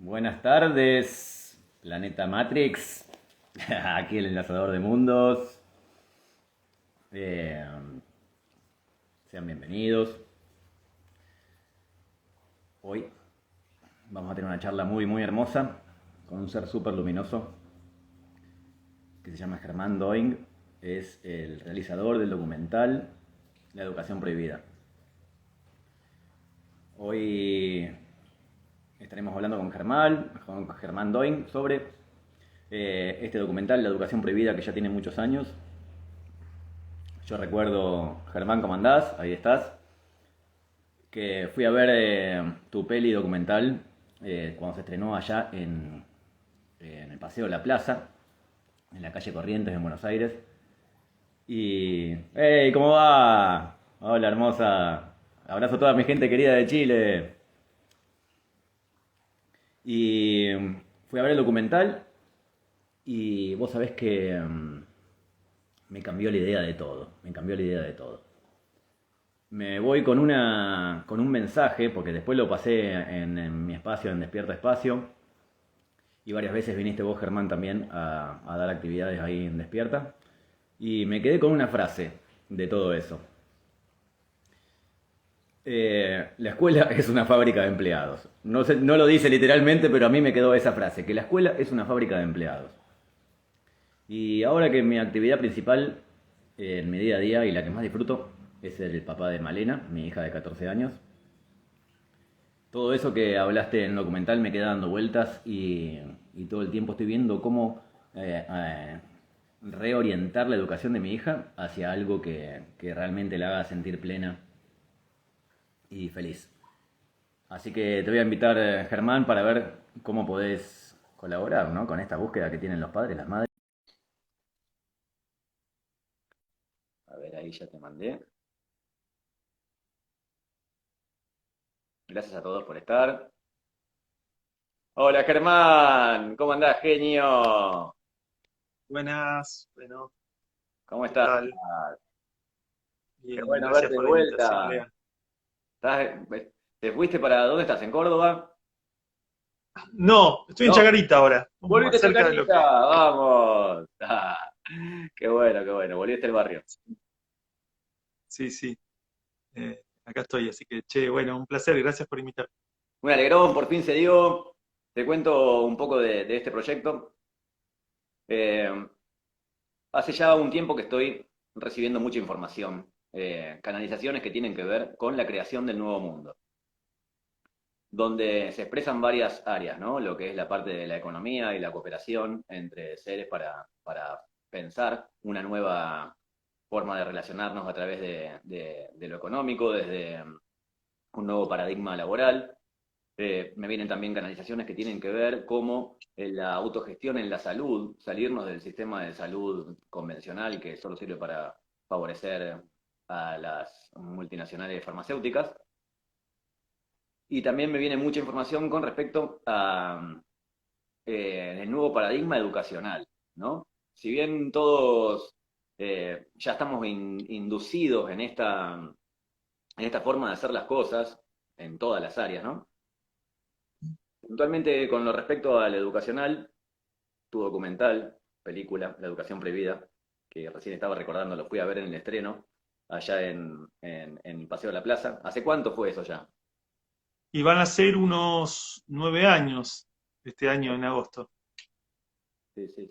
Buenas tardes, Planeta Matrix. Aquí el enlazador de mundos. Eh, Sean bienvenidos. Hoy vamos a tener una charla muy hermosa con un ser súper luminoso que se llama Germán Doing. Es el realizador del documental La Educación Prohibida. Hoy estaremos hablando con Germán Doing, sobre este documental, La Educación Prohibida, que ya tiene muchos años. Yo recuerdo, Germán, ¿cómo andás? Ahí estás. Que fui a ver tu peli documental cuando se estrenó allá en el Paseo de la Plaza, en la calle Corrientes, en Buenos Aires. Y, ¡hey! ¿Cómo va? Hola, hermosa. Abrazo a toda mi gente querida de Chile. Y fui a ver el documental y vos sabés que me cambió la idea de todo. Me cambió la idea de todo. Me voy con un mensaje, porque después lo pasé en mi espacio, en Despierta Espacio, y varias veces viniste vos, Germán, también a dar actividades ahí en Despierta, y me quedé con una frase de todo eso. La escuela es una fábrica de empleados. No lo dice literalmente, pero a mí me quedó esa frase, que la escuela es una fábrica de empleados. Y ahora que mi actividad principal en mi día a día y la que más disfruto es el papá de Malena, mi hija de 14 años, todo eso que hablaste en el documental me queda dando vueltas y todo el tiempo estoy viendo cómo reorientar la educación de mi hija hacia algo que realmente la haga sentir plena y feliz. Así que te voy a invitar, Germán, para ver cómo podés colaborar, ¿no? Con esta búsqueda que tienen los padres, las madres. A ver, ahí ya te mandé. Gracias a todos por estar. Hola, Germán, ¿cómo andás, genio? Buenas, bueno, ¿Cómo ¿qué estás? tal? Qué Bien, bueno gracias verte de por la invitación, vuelta. Lea. ¿Te fuiste para dónde estás? ¿En Córdoba? No, estoy en No, Chacarita ahora, volviste más a cerca de lo Chacarita. que... Vamos. Qué bueno, volviste al barrio. Sí, sí, acá estoy, así que, che, bueno, un placer, gracias por invitarme. Un alegrón, por fin se dio. Te cuento un poco de este proyecto. Eh, Hace ya un tiempo que estoy recibiendo mucha información, canalizaciones que tienen que ver con la creación del nuevo mundo, donde se expresan varias áreas, ¿no? Lo que es la parte de la economía y la cooperación entre seres para pensar una nueva forma de relacionarnos a través de lo económico, desde un nuevo paradigma laboral. Me vienen también canalizaciones que tienen que ver cómo la autogestión en la salud, salirnos del sistema de salud convencional que solo sirve para favorecer a las multinacionales farmacéuticas. Y también me viene mucha información con respecto a el nuevo paradigma educacional, ¿no? Si bien todos ya estamos inducidos en esta forma de hacer las cosas, en todas las áreas, ¿no? Puntualmente con lo respecto al educacional, tu documental, película, La Educación Prohibida, que recién estaba recordando, lo fui a ver en el estreno, allá en el Paseo de la Plaza. ¿Hace cuánto fue eso ya? Y van a ser unos 9 años este año en agosto. Sí,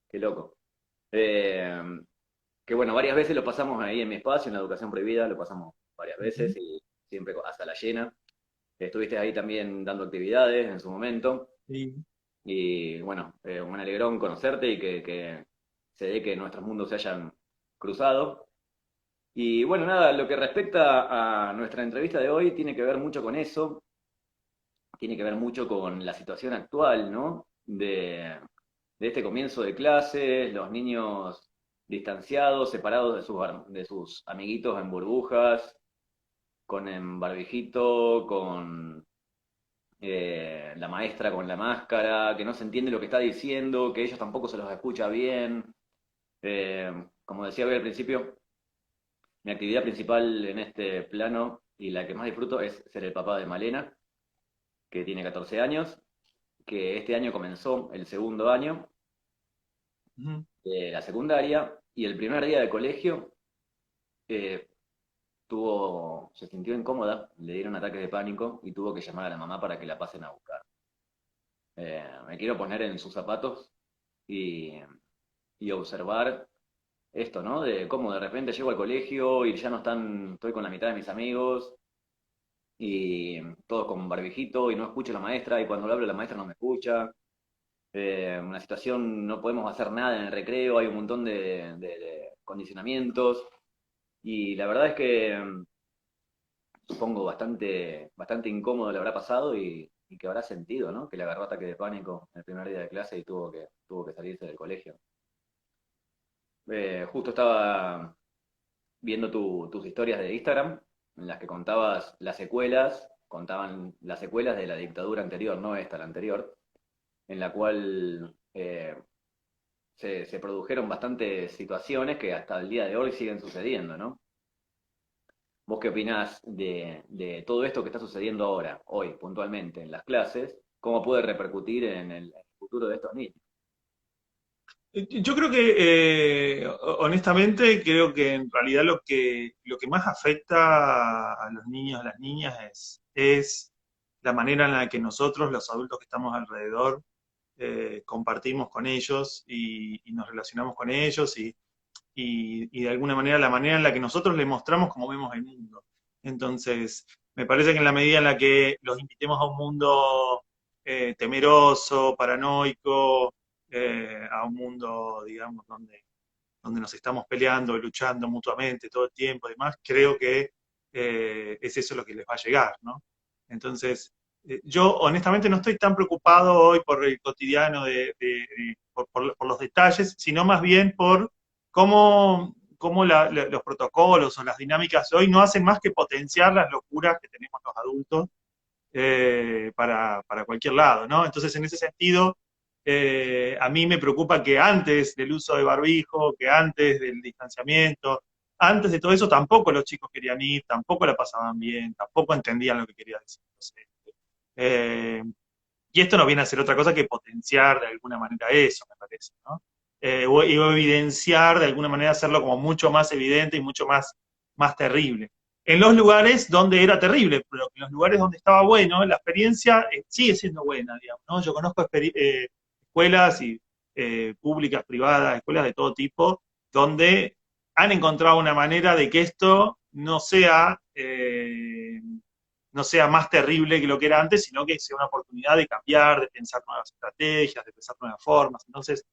qué loco. Eh, que bueno, varias veces lo pasamos ahí en mi espacio, en la educación prohibida, lo pasamos varias Ujú. veces y siempre hasta la llena. Estuviste ahí también dando actividades en su momento Y y bueno, un alegrón conocerte y que se dé que nuestros mundos se hayan cruzado. Y bueno, nada, lo que respecta a nuestra entrevista de hoy tiene que ver mucho con eso, tiene que ver mucho con la situación actual, ¿no? De este comienzo de clases, los niños distanciados, separados de sus amiguitos en burbujas, con el barbijito, con la maestra con la máscara, que no se entiende lo que está diciendo, que ellos tampoco se los escucha bien. Como decía hoy al principio, mi actividad principal en este plano y la que más disfruto es ser el papá de Malena. que tiene 14 años, que este año comenzó el segundo año Ujú. de la secundaria y el primer día de colegio eh, se sintió incómoda, le dieron ataques de pánico y tuvo que llamar a la mamá para que la pasen a buscar. Me quiero poner en sus zapatos y, y observar esto, ¿no? De cómo de repente llego al colegio y ya no están, estoy con la mitad de mis amigos y todos con barbijito y no escucho a la maestra y cuando le hablo la maestra no me escucha. Una situación, no podemos hacer nada en el recreo, hay un montón de condicionamientos y la verdad es que supongo bastante incómodo le habrá pasado y que habrá sentido, ¿no? Que le agarró ataque de pánico el primer día de clase y tuvo que salirse del colegio. Justo estaba viendo tus historias de Instagram, en las que contaban las secuelas de la dictadura anterior, no esta, la anterior, en la cual se produjeron bastantes situaciones que hasta el día de hoy siguen sucediendo, ¿no? ¿Vos qué opinás de todo esto que está sucediendo ahora, hoy, puntualmente, en las clases? ¿Cómo puede repercutir en el futuro de estos niños? Yo creo que, honestamente, creo que en realidad lo que más afecta a los niños, a las niñas, es la manera en la que nosotros, los adultos que estamos alrededor, compartimos con ellos y nos relacionamos con ellos y de alguna manera la manera en la que nosotros les mostramos cómo vemos el mundo. Entonces, me parece que en la medida en la que los invitemos a un mundo temeroso, paranoico, a un mundo, digamos, donde nos estamos peleando, luchando mutuamente todo el tiempo y demás, creo que es eso lo que les va a llegar, ¿no? Entonces, yo honestamente no estoy tan preocupado hoy por el cotidiano, por los detalles, sino más bien por cómo los protocolos o las dinámicas de hoy no hacen más que potenciar las locuras que tenemos los adultos para cualquier lado, ¿no? Entonces, en ese sentido, a mí me preocupa que antes del uso de barbijo, que antes del distanciamiento, antes de todo eso, tampoco los chicos querían ir, tampoco la pasaban bien, tampoco entendían lo que quería decir. Eh, y esto no viene a ser otra cosa que potenciar de alguna manera eso, me parece, ¿no? O evidenciar, de alguna manera, hacerlo como mucho más evidente y mucho más terrible. En los lugares donde era terrible, pero en los lugares donde estaba bueno, la experiencia sigue siendo buena, digamos, ¿no? Yo conozco escuelas públicas, privadas, escuelas de todo tipo, donde han encontrado una manera de que esto no sea más terrible que lo que era antes, sino que sea una oportunidad de cambiar, de pensar nuevas estrategias, de pensar nuevas formas. Entonces,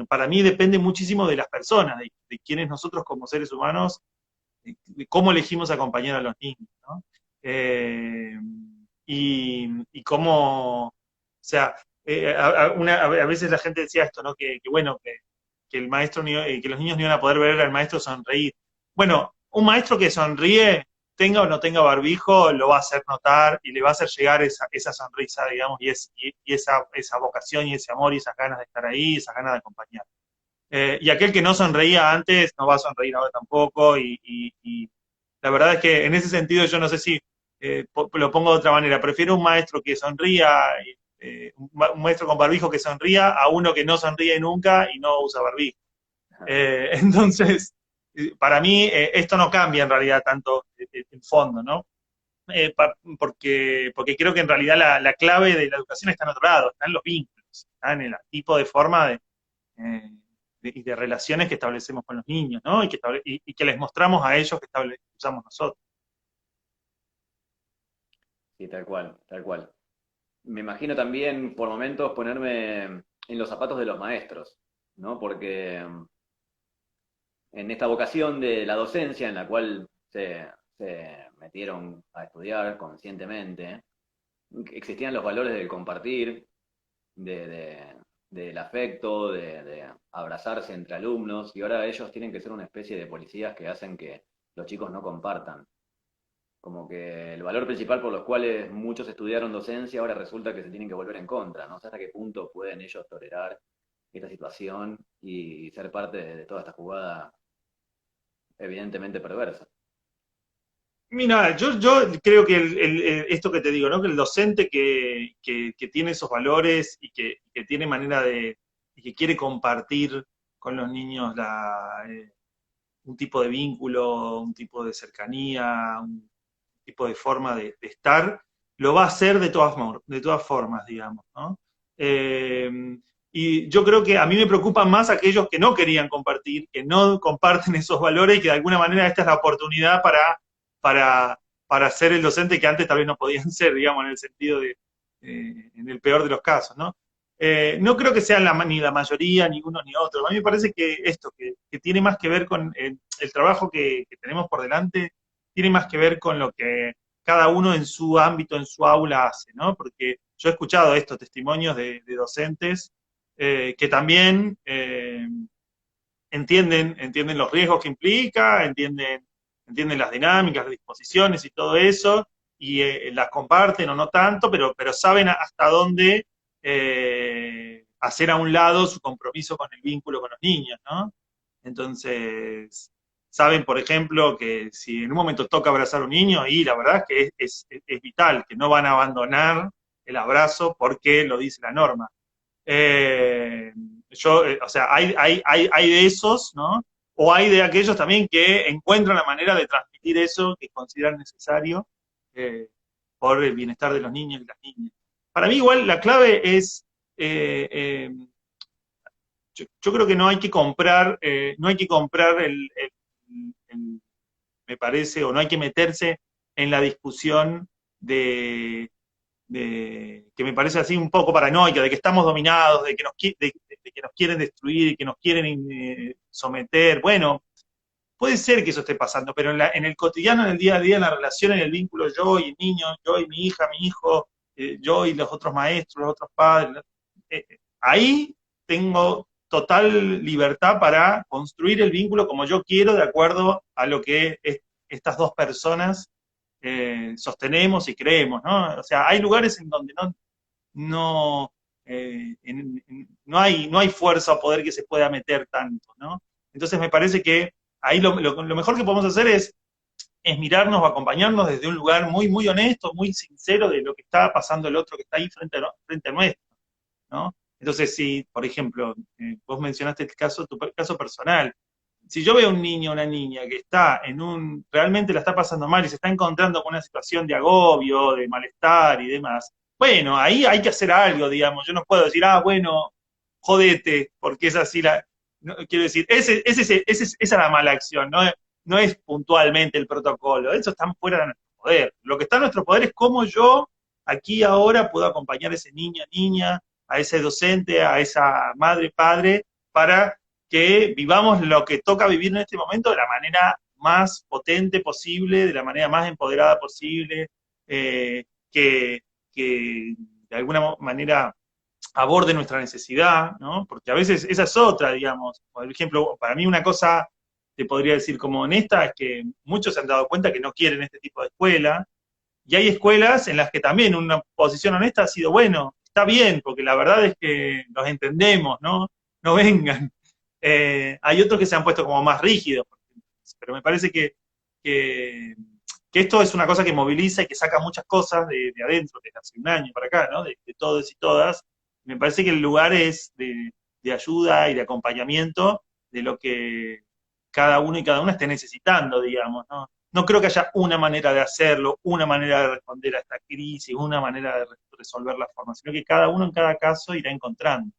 para mí depende muchísimo de las personas, de quienes nosotros como seres humanos, de cómo elegimos acompañar a los niños, ¿no? Y cómo, o sea, a veces la gente decía esto, ¿no? Que bueno, que el maestro, que los niños no iban a poder ver al maestro sonreír. Bueno, un maestro que sonríe, tenga o no tenga barbijo, lo va a hacer notar y le va a hacer llegar esa sonrisa, digamos, y esa vocación y ese amor y esas ganas de estar ahí, esas ganas de acompañar. Y aquel que no sonreía antes no va a sonreír ahora tampoco. Y la verdad es que en ese sentido yo no sé si lo pongo de otra manera. Prefiero un maestro que sonría, un maestro con barbijo que sonría, a uno que no sonríe nunca y no usa barbijo. Entonces, para mí esto no cambia en realidad tanto el fondo, ¿no? Porque creo que en realidad la clave de la educación está en otro lado, está en los vínculos, está en el tipo de forma de relaciones que establecemos con los niños, ¿no? Y que les mostramos a ellos que usamos nosotros. Sí, tal cual, tal cual. Me imagino también por momentos ponerme en los zapatos de los maestros, ¿no? Porque en esta vocación de la docencia en la cual se metieron a estudiar conscientemente, existían los valores del compartir, de, de- del afecto, de abrazarse entre alumnos, y ahora ellos tienen que ser una especie de policías que hacen que los chicos no compartan. Como que el valor principal por los cuales muchos estudiaron docencia ahora resulta que se tienen que volver en contra, ¿no? O sea, hasta qué punto pueden ellos tolerar esta situación y ser parte de toda esta jugada evidentemente perversa. Mira, yo creo que esto que te digo, ¿no? Que el docente que tiene esos valores y que tiene manera de, y que quiere compartir con los niños un tipo de vínculo, un tipo de cercanía, un tipo de forma de estar, lo va a hacer de todas formas, digamos, ¿no? Eh, y yo creo que a mí me preocupan más aquellos que no querían compartir, que no comparten esos valores y que de alguna manera esta es la oportunidad para, para ser el docente que antes tal vez no podían ser, digamos, en el sentido de, en el peor de los casos, ¿no? No creo que sean ni la mayoría, ni uno ni otro. A mí me parece que esto, que tiene más que ver con el trabajo que tenemos por delante, tiene más que ver con lo que cada uno en su ámbito, en su aula hace, ¿no? Porque yo he escuchado estos testimonios de docentes que también entienden los riesgos que implica, entienden las dinámicas, las disposiciones y todo eso, y las comparten o no tanto, pero saben hasta dónde hacer a un lado su compromiso con el vínculo con los niños, ¿no? Entonces, saben, por ejemplo, que si en un momento toca abrazar a un niño, y la verdad es que es vital, que no van a abandonar el abrazo porque lo dice la norma. Eh, o sea, hay de esos, ¿no? O hay de aquellos también que encuentran la manera de transmitir eso que consideran necesario eh, por el bienestar de los niños y las niñas. Para mí igual la clave es, eh, eh, yo creo que no hay que comprar, no hay que comprar me parece, o no hay que meterse en la discusión que me parece así un poco paranoica, de que estamos dominados, de que nos quieren destruir, que nos quieren someter. Bueno, puede ser que eso esté pasando, pero en el cotidiano, en el día a día, en la relación, en el vínculo yo y el niño, yo y mi hija, mi hijo, yo y los otros maestros, los otros padres, ahí tengo total libertad para construir el vínculo como yo quiero, de acuerdo a lo que estas dos personas sostenemos y creemos, ¿no? O sea, hay lugares en donde no, no hay fuerza o poder que se pueda meter tanto, ¿no? Entonces me parece que ahí lo mejor que podemos hacer es mirarnos o acompañarnos desde un lugar muy, muy honesto, muy sincero de lo que está pasando el otro que está ahí frente a nuestro, ¿no? Entonces, si, por ejemplo, vos mencionaste el caso, tu caso personal, si yo veo a un niño o una niña que está realmente la está pasando mal y se está encontrando con una situación de agobio, de malestar y demás, bueno, ahí hay que hacer algo, digamos. Yo no puedo decir, bueno, jodete, porque es así no, quiero decir, esa es la mala acción, no es puntualmente el protocolo, eso está fuera de nuestro poder. Lo que está en nuestro poder es cómo yo, aquí ahora, puedo acompañar a ese niño, niña, a ese docente, a esa madre, padre, para que vivamos lo que toca vivir en este momento de la manera más potente posible, de la manera más empoderada posible, que, que de alguna manera aborde nuestra necesidad, ¿no? Porque a veces esa es otra, digamos. Por ejemplo, para mí una cosa, te podría decir como honesta, es que muchos se han dado cuenta que no quieren este tipo de escuela, y hay escuelas en las que también una posición honesta ha sido, bueno, está bien, porque la verdad es que los entendemos, ¿no? No vengan. Hay otros que se han puesto como más rígidos, pero me parece que, que esto es una cosa que moviliza y que saca muchas cosas de adentro, desde hace un año para acá, ¿no? De todos y todas. Me parece que el lugar es de ayuda y de acompañamiento de lo que cada uno y cada una esté necesitando, digamos, ¿no? No creo que haya una manera de hacerlo, una manera de responder a esta crisis, una manera de resolver la forma, sino que cada uno en cada caso irá encontrando.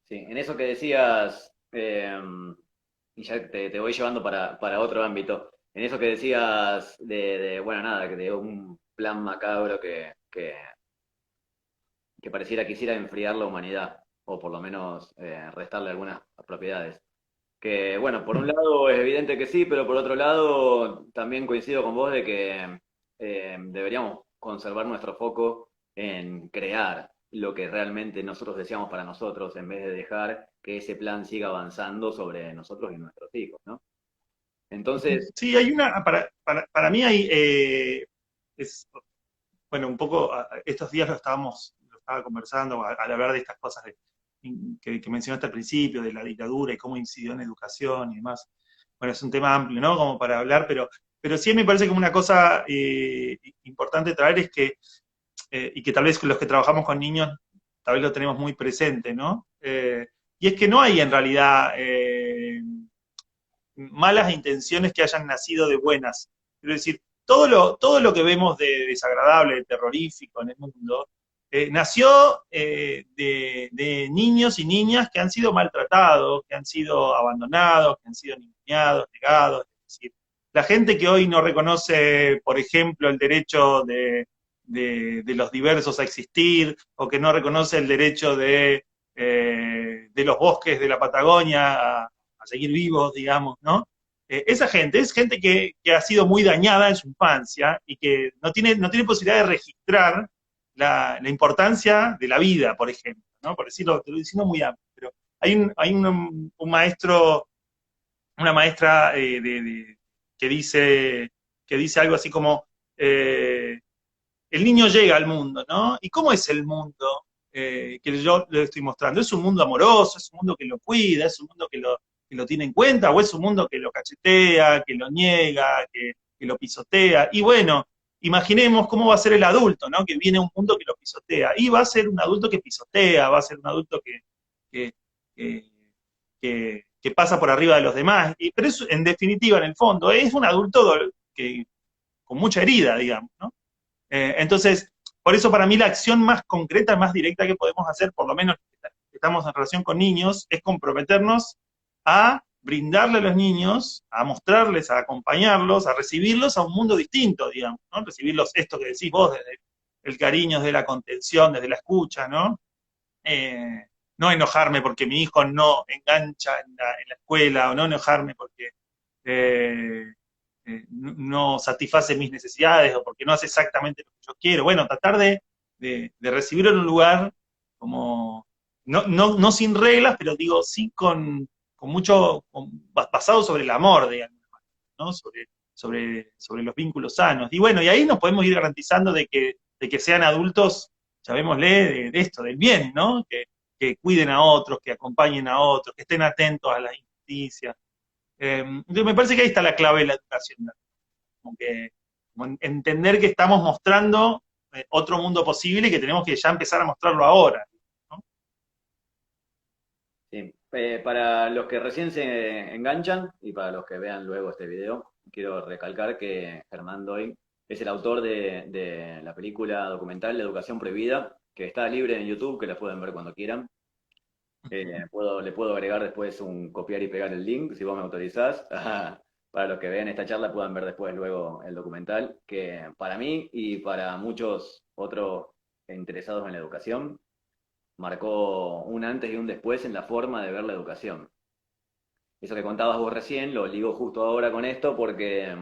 Sí, en eso que decías, y ya te voy llevando para otro ámbito, en eso que decías bueno, nada, que de un plan macabro que pareciera quisiera enfriar la humanidad, o por lo menos restarle algunas propiedades. Que bueno, por un lado es evidente que sí, pero por otro lado también coincido con vos de que deberíamos conservar nuestro foco en crear lo que realmente nosotros deseamos para nosotros, en vez de dejar que ese plan siga avanzando sobre nosotros y nuestros hijos, ¿no? Entonces, Sí, hay para mí hay, es, bueno, un poco, estos días lo estaba conversando al hablar de estas cosas que mencionaste al principio, de la dictadura y cómo incidió en educación y demás. bueno, es un tema amplio, ¿no? Como para hablar, pero sí me parece como una cosa importante traer es que, y que tal vez los que trabajamos con niños, tal vez lo tenemos muy presente, ¿no? Y es que no hay en realidad malas intenciones que hayan nacido de buenas. Quiero decir, todo lo que vemos de desagradable, de terrorífico en el mundo, nació de niños y niñas que han sido maltratados, que han sido abandonados, que han sido ninguneados, negados. Es decir, la gente que hoy no reconoce, por ejemplo, el derecho de los diversos a existir, o que no reconoce el derecho de los bosques de la Patagonia a seguir vivos, digamos, ¿no? Esa gente es gente que ha sido muy dañada en su infancia y que no tiene posibilidad de registrar la importancia de la vida, por ejemplo, ¿no? Por decirlo, te lo diciendo muy amplio, pero hay un maestro, una maestra que dice algo así como, el niño llega al mundo, ¿no? ¿Y cómo es el mundo que yo le estoy mostrando? ¿Es un mundo amoroso? ¿Es un mundo que lo cuida? ¿Es un mundo que lo tiene en cuenta? ¿O es un mundo que lo cachetea, que lo niega, que lo pisotea? Y bueno, imaginemos cómo va a ser el adulto, ¿no? Que viene a un mundo que lo pisotea. Y va a ser un adulto que pisotea, va a ser un adulto que, que, que pasa por arriba de los demás. Pero es, en definitiva, en el fondo, es un adulto que, con mucha herida, digamos, ¿no? Entonces, por eso para mí la acción más concreta, más directa que podemos hacer, por lo menos que estamos en relación con niños, es comprometernos a brindarle a los niños, a mostrarles, a acompañarlos, a recibirlos a un mundo distinto, digamos, ¿no? Recibirlos esto que decís vos, desde el cariño, desde la contención, desde la escucha, ¿no? No enojarme porque mi hijo no engancha en la escuela, o no enojarme porque eh, no satisface mis necesidades o porque no hace exactamente lo que yo quiero. Bueno, tratar de recibirlo en un lugar como, no sin reglas, pero digo, sí con mucho, basado sobre el amor, digamos, ¿no? Sobre los vínculos sanos. Y bueno, y ahí nos podemos ir garantizando de que sean adultos, llamémosle, de esto, del bien, ¿no? Que cuiden a otros, que acompañen a otros, que estén atentos a las injusticias. Entonces me parece que ahí está la clave de la educación, ¿no? Como que como entender que estamos mostrando otro mundo posible y que tenemos que ya empezar a mostrarlo ahora, ¿no? Sí. Para los que recién se enganchan y para los que vean luego este video, quiero recalcar que Germán Doy es el autor de la película documental de Educación Prohibida, que está libre en YouTube, que la pueden ver cuando quieran. Le puedo agregar después un copiar y pegar el link, si vos me autorizás, para los que vean esta charla puedan ver después luego el documental, que para mí y para muchos otros interesados en la educación, marcó un antes y un después en la forma de ver la educación. Eso que contabas vos recién, lo ligo justo ahora con esto, porque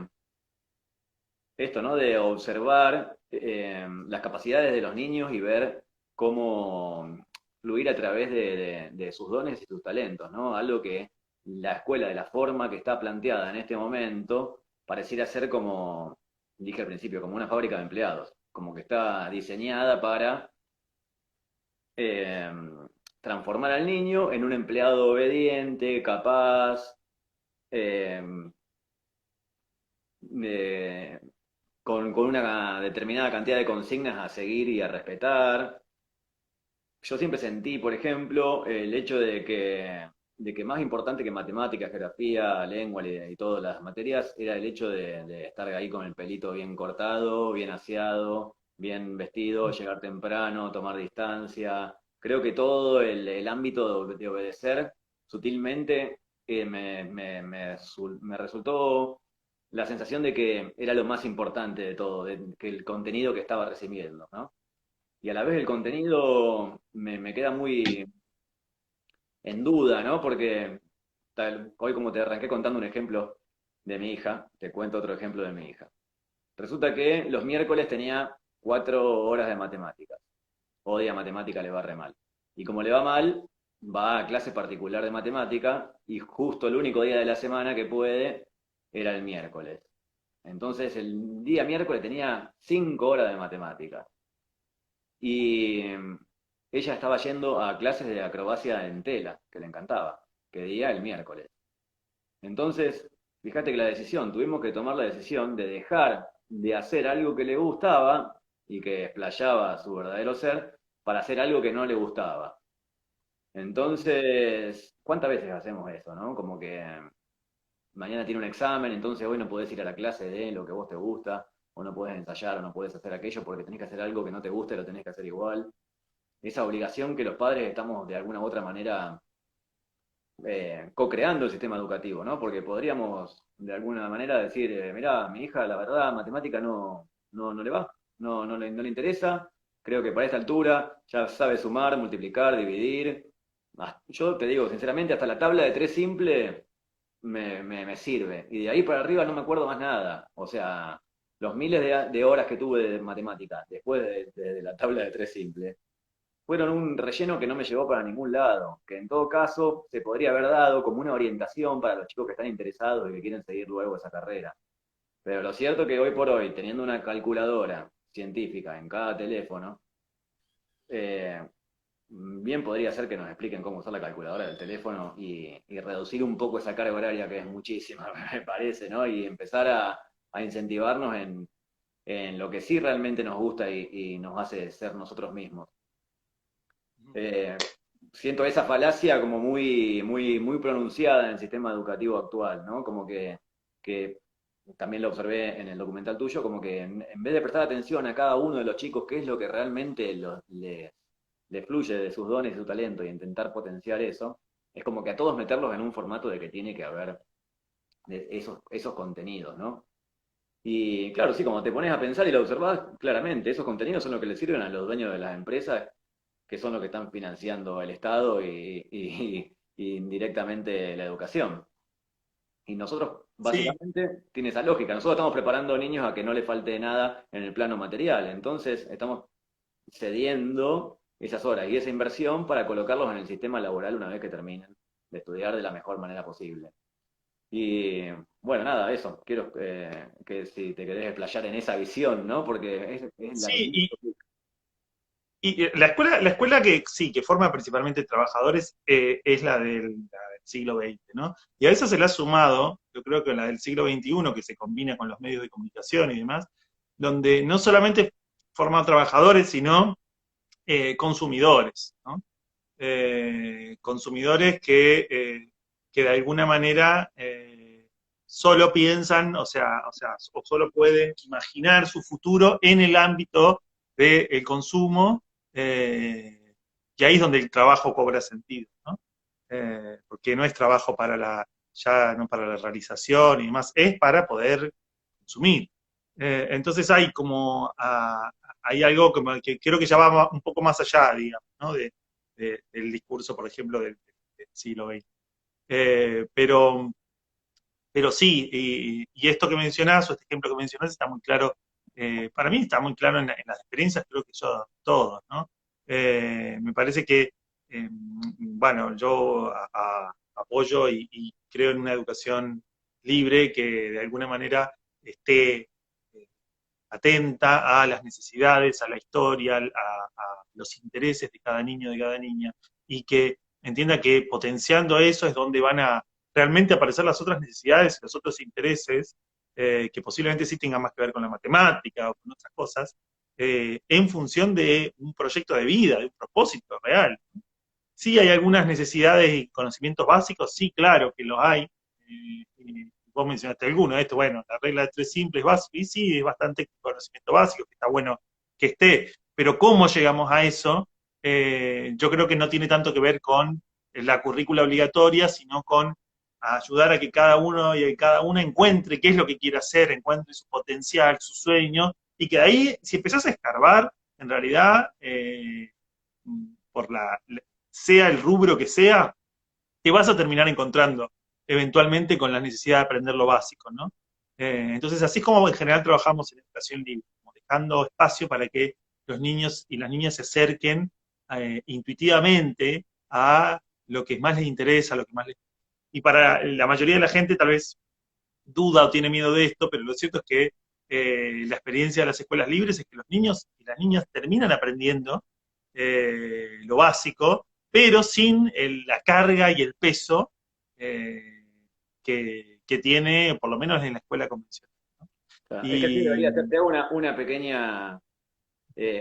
esto, ¿no? De observar las capacidades de los niños y ver cómo fluir a través de sus dones y sus talentos, ¿no? Algo que la escuela, de la forma que está planteada en este momento, pareciera ser como, dije al principio, como una fábrica de empleados, como que está diseñada para eh, transformar al niño en un empleado obediente, capaz, eh, eh, con una determinada cantidad de consignas a seguir y a respetar. Yo siempre sentí, por ejemplo, el hecho de que más importante que matemáticas, geografía, lengua y todas las materias era el hecho de estar ahí con el pelito bien cortado, bien aseado, bien vestido, llegar temprano, tomar distancia. Creo que todo el ámbito de obedecer sutilmente me resultó la sensación de que era lo más importante de todo, de que el contenido que estaba recibiendo, ¿no? Y a la vez el contenido me queda muy en duda, ¿no? Porque hoy como te arranqué contando un ejemplo de mi hija, te cuento otro ejemplo de mi hija. Resulta que los miércoles tenía 4 horas de matemáticas. Odia matemática, le va re mal. Y como le va mal, va a clase particular de matemática y justo el único día de la semana que puede era el miércoles. Entonces el día miércoles tenía 5 horas de matemática. Y ella estaba yendo a clases de acrobacia en tela, que le encantaba, que día el miércoles. Entonces, fíjate que la decisión, tuvimos que tomar la decisión de dejar de hacer algo que le gustaba y que explayaba su verdadero ser para hacer algo que no le gustaba. Entonces, ¿cuántas veces hacemos eso, no? Como que mañana tiene un examen, entonces hoy no podés ir a la clase de lo que vos te gusta, o no podés ensayar, o no podés hacer aquello porque tenés que hacer algo que no te gusta y lo tenés que hacer igual. Esa obligación que los padres estamos de alguna u otra manera co-creando el sistema educativo, ¿no? Porque podríamos de alguna manera decir, mirá, mi hija, la verdad, matemática no le va, no le interesa, creo que para esta altura ya sabe sumar, multiplicar, dividir. Yo te digo, sinceramente, hasta la tabla de tres simple me sirve. Y de ahí para arriba no me acuerdo más nada. O sea, los miles de horas que tuve de matemática después de la tabla de tres simple fueron un relleno que no me llevó para ningún lado, que en todo caso se podría haber dado como una orientación para los chicos que están interesados y que quieren seguir luego esa carrera. Pero lo cierto es que hoy por hoy, teniendo una calculadora científica en cada teléfono, eh, bien podría ser que nos expliquen cómo usar la calculadora del teléfono y reducir un poco esa carga horaria que es muchísima, me parece, ¿no? Y empezar a incentivarnos en lo que sí realmente nos gusta y nos hace ser nosotros mismos. Eh, Siento esa falacia como muy pronunciada en el sistema educativo actual, ¿no? Como que también lo observé en el documental tuyo, como que en vez de prestar atención a cada uno de los chicos, qué es lo que realmente le fluye de sus dones y su talento y intentar potenciar eso, es como que a todos meterlos en un formato de que tiene que haber esos contenidos, ¿no? Y claro, sí, como te pones a pensar y lo observás, claramente, esos contenidos son los que le sirven a los dueños de las empresas que son los que están financiando el Estado y indirectamente la educación. Y nosotros, Sí, básicamente, tiene esa lógica. Nosotros estamos preparando a niños a que no les falte nada en el plano material. Entonces, estamos cediendo esas horas y esa inversión para colocarlos en el sistema laboral una vez que terminen de estudiar de la mejor manera posible. Y bueno, nada, eso. Quiero que si te querés explayar en esa visión, ¿no? Porque es la que... sí, y la escuela que sí, que forma principalmente trabajadores, es la del siglo XX, ¿no? Y a eso se le ha sumado, yo creo que la del siglo XXI, que se combina con los medios de comunicación y demás, donde no solamente forma trabajadores, sino consumidores, ¿no? Consumidores que de alguna manera solo piensan, o solo pueden imaginar su futuro en el ámbito del consumo, y ahí es donde el trabajo cobra sentido, ¿no? Porque no es trabajo ya no para la realización y demás, es para poder consumir. Entonces hay algo que creo que ya va un poco más allá, digamos, ¿no? Del discurso, por ejemplo, del siglo XX. Eh, pero, pero sí, y esto que mencionás, o este ejemplo que mencionás, está muy claro, para mí está muy claro en las experiencias, creo que yo, todos, ¿no? Me parece que, bueno, yo apoyo y creo en una educación libre que de alguna manera esté atenta a las necesidades, a la historia, a los intereses de cada niño, de cada niña, y que entienda que potenciando eso es donde van a realmente aparecer las otras necesidades, los otros intereses, que posiblemente sí tengan más que ver con la matemática o con otras cosas, en función de un proyecto de vida, de un propósito real. Sí hay algunas necesidades y conocimientos básicos, sí, claro que los hay. Vos mencionaste alguno, esto, bueno, la regla de tres simples básico, y sí, es bastante conocimiento básico, que está bueno que esté, pero cómo llegamos a eso, yo creo que no tiene tanto que ver con la currícula obligatoria, sino con ayudar a que cada uno y cada una encuentre qué es lo que quiere hacer, encuentre su potencial, su sueño, y que de ahí, si empezás a escarbar, en realidad, por sea el rubro que sea, te vas a terminar encontrando eventualmente con la necesidad de aprender lo básico, ¿no? Entonces, así es como en general trabajamos en educación libre, como dejando espacio para que los niños y las niñas se acerquen intuitivamente a lo que más les interesa, a lo que más les... Y para la mayoría de la gente tal vez duda o tiene miedo de esto, pero lo cierto es que la experiencia de las escuelas libres es que los niños y las niñas terminan aprendiendo lo básico, pero sin la carga y el peso eh, que tiene, por lo menos en la escuela convencional, ¿no? Es que sí, debería ser. Y Te hago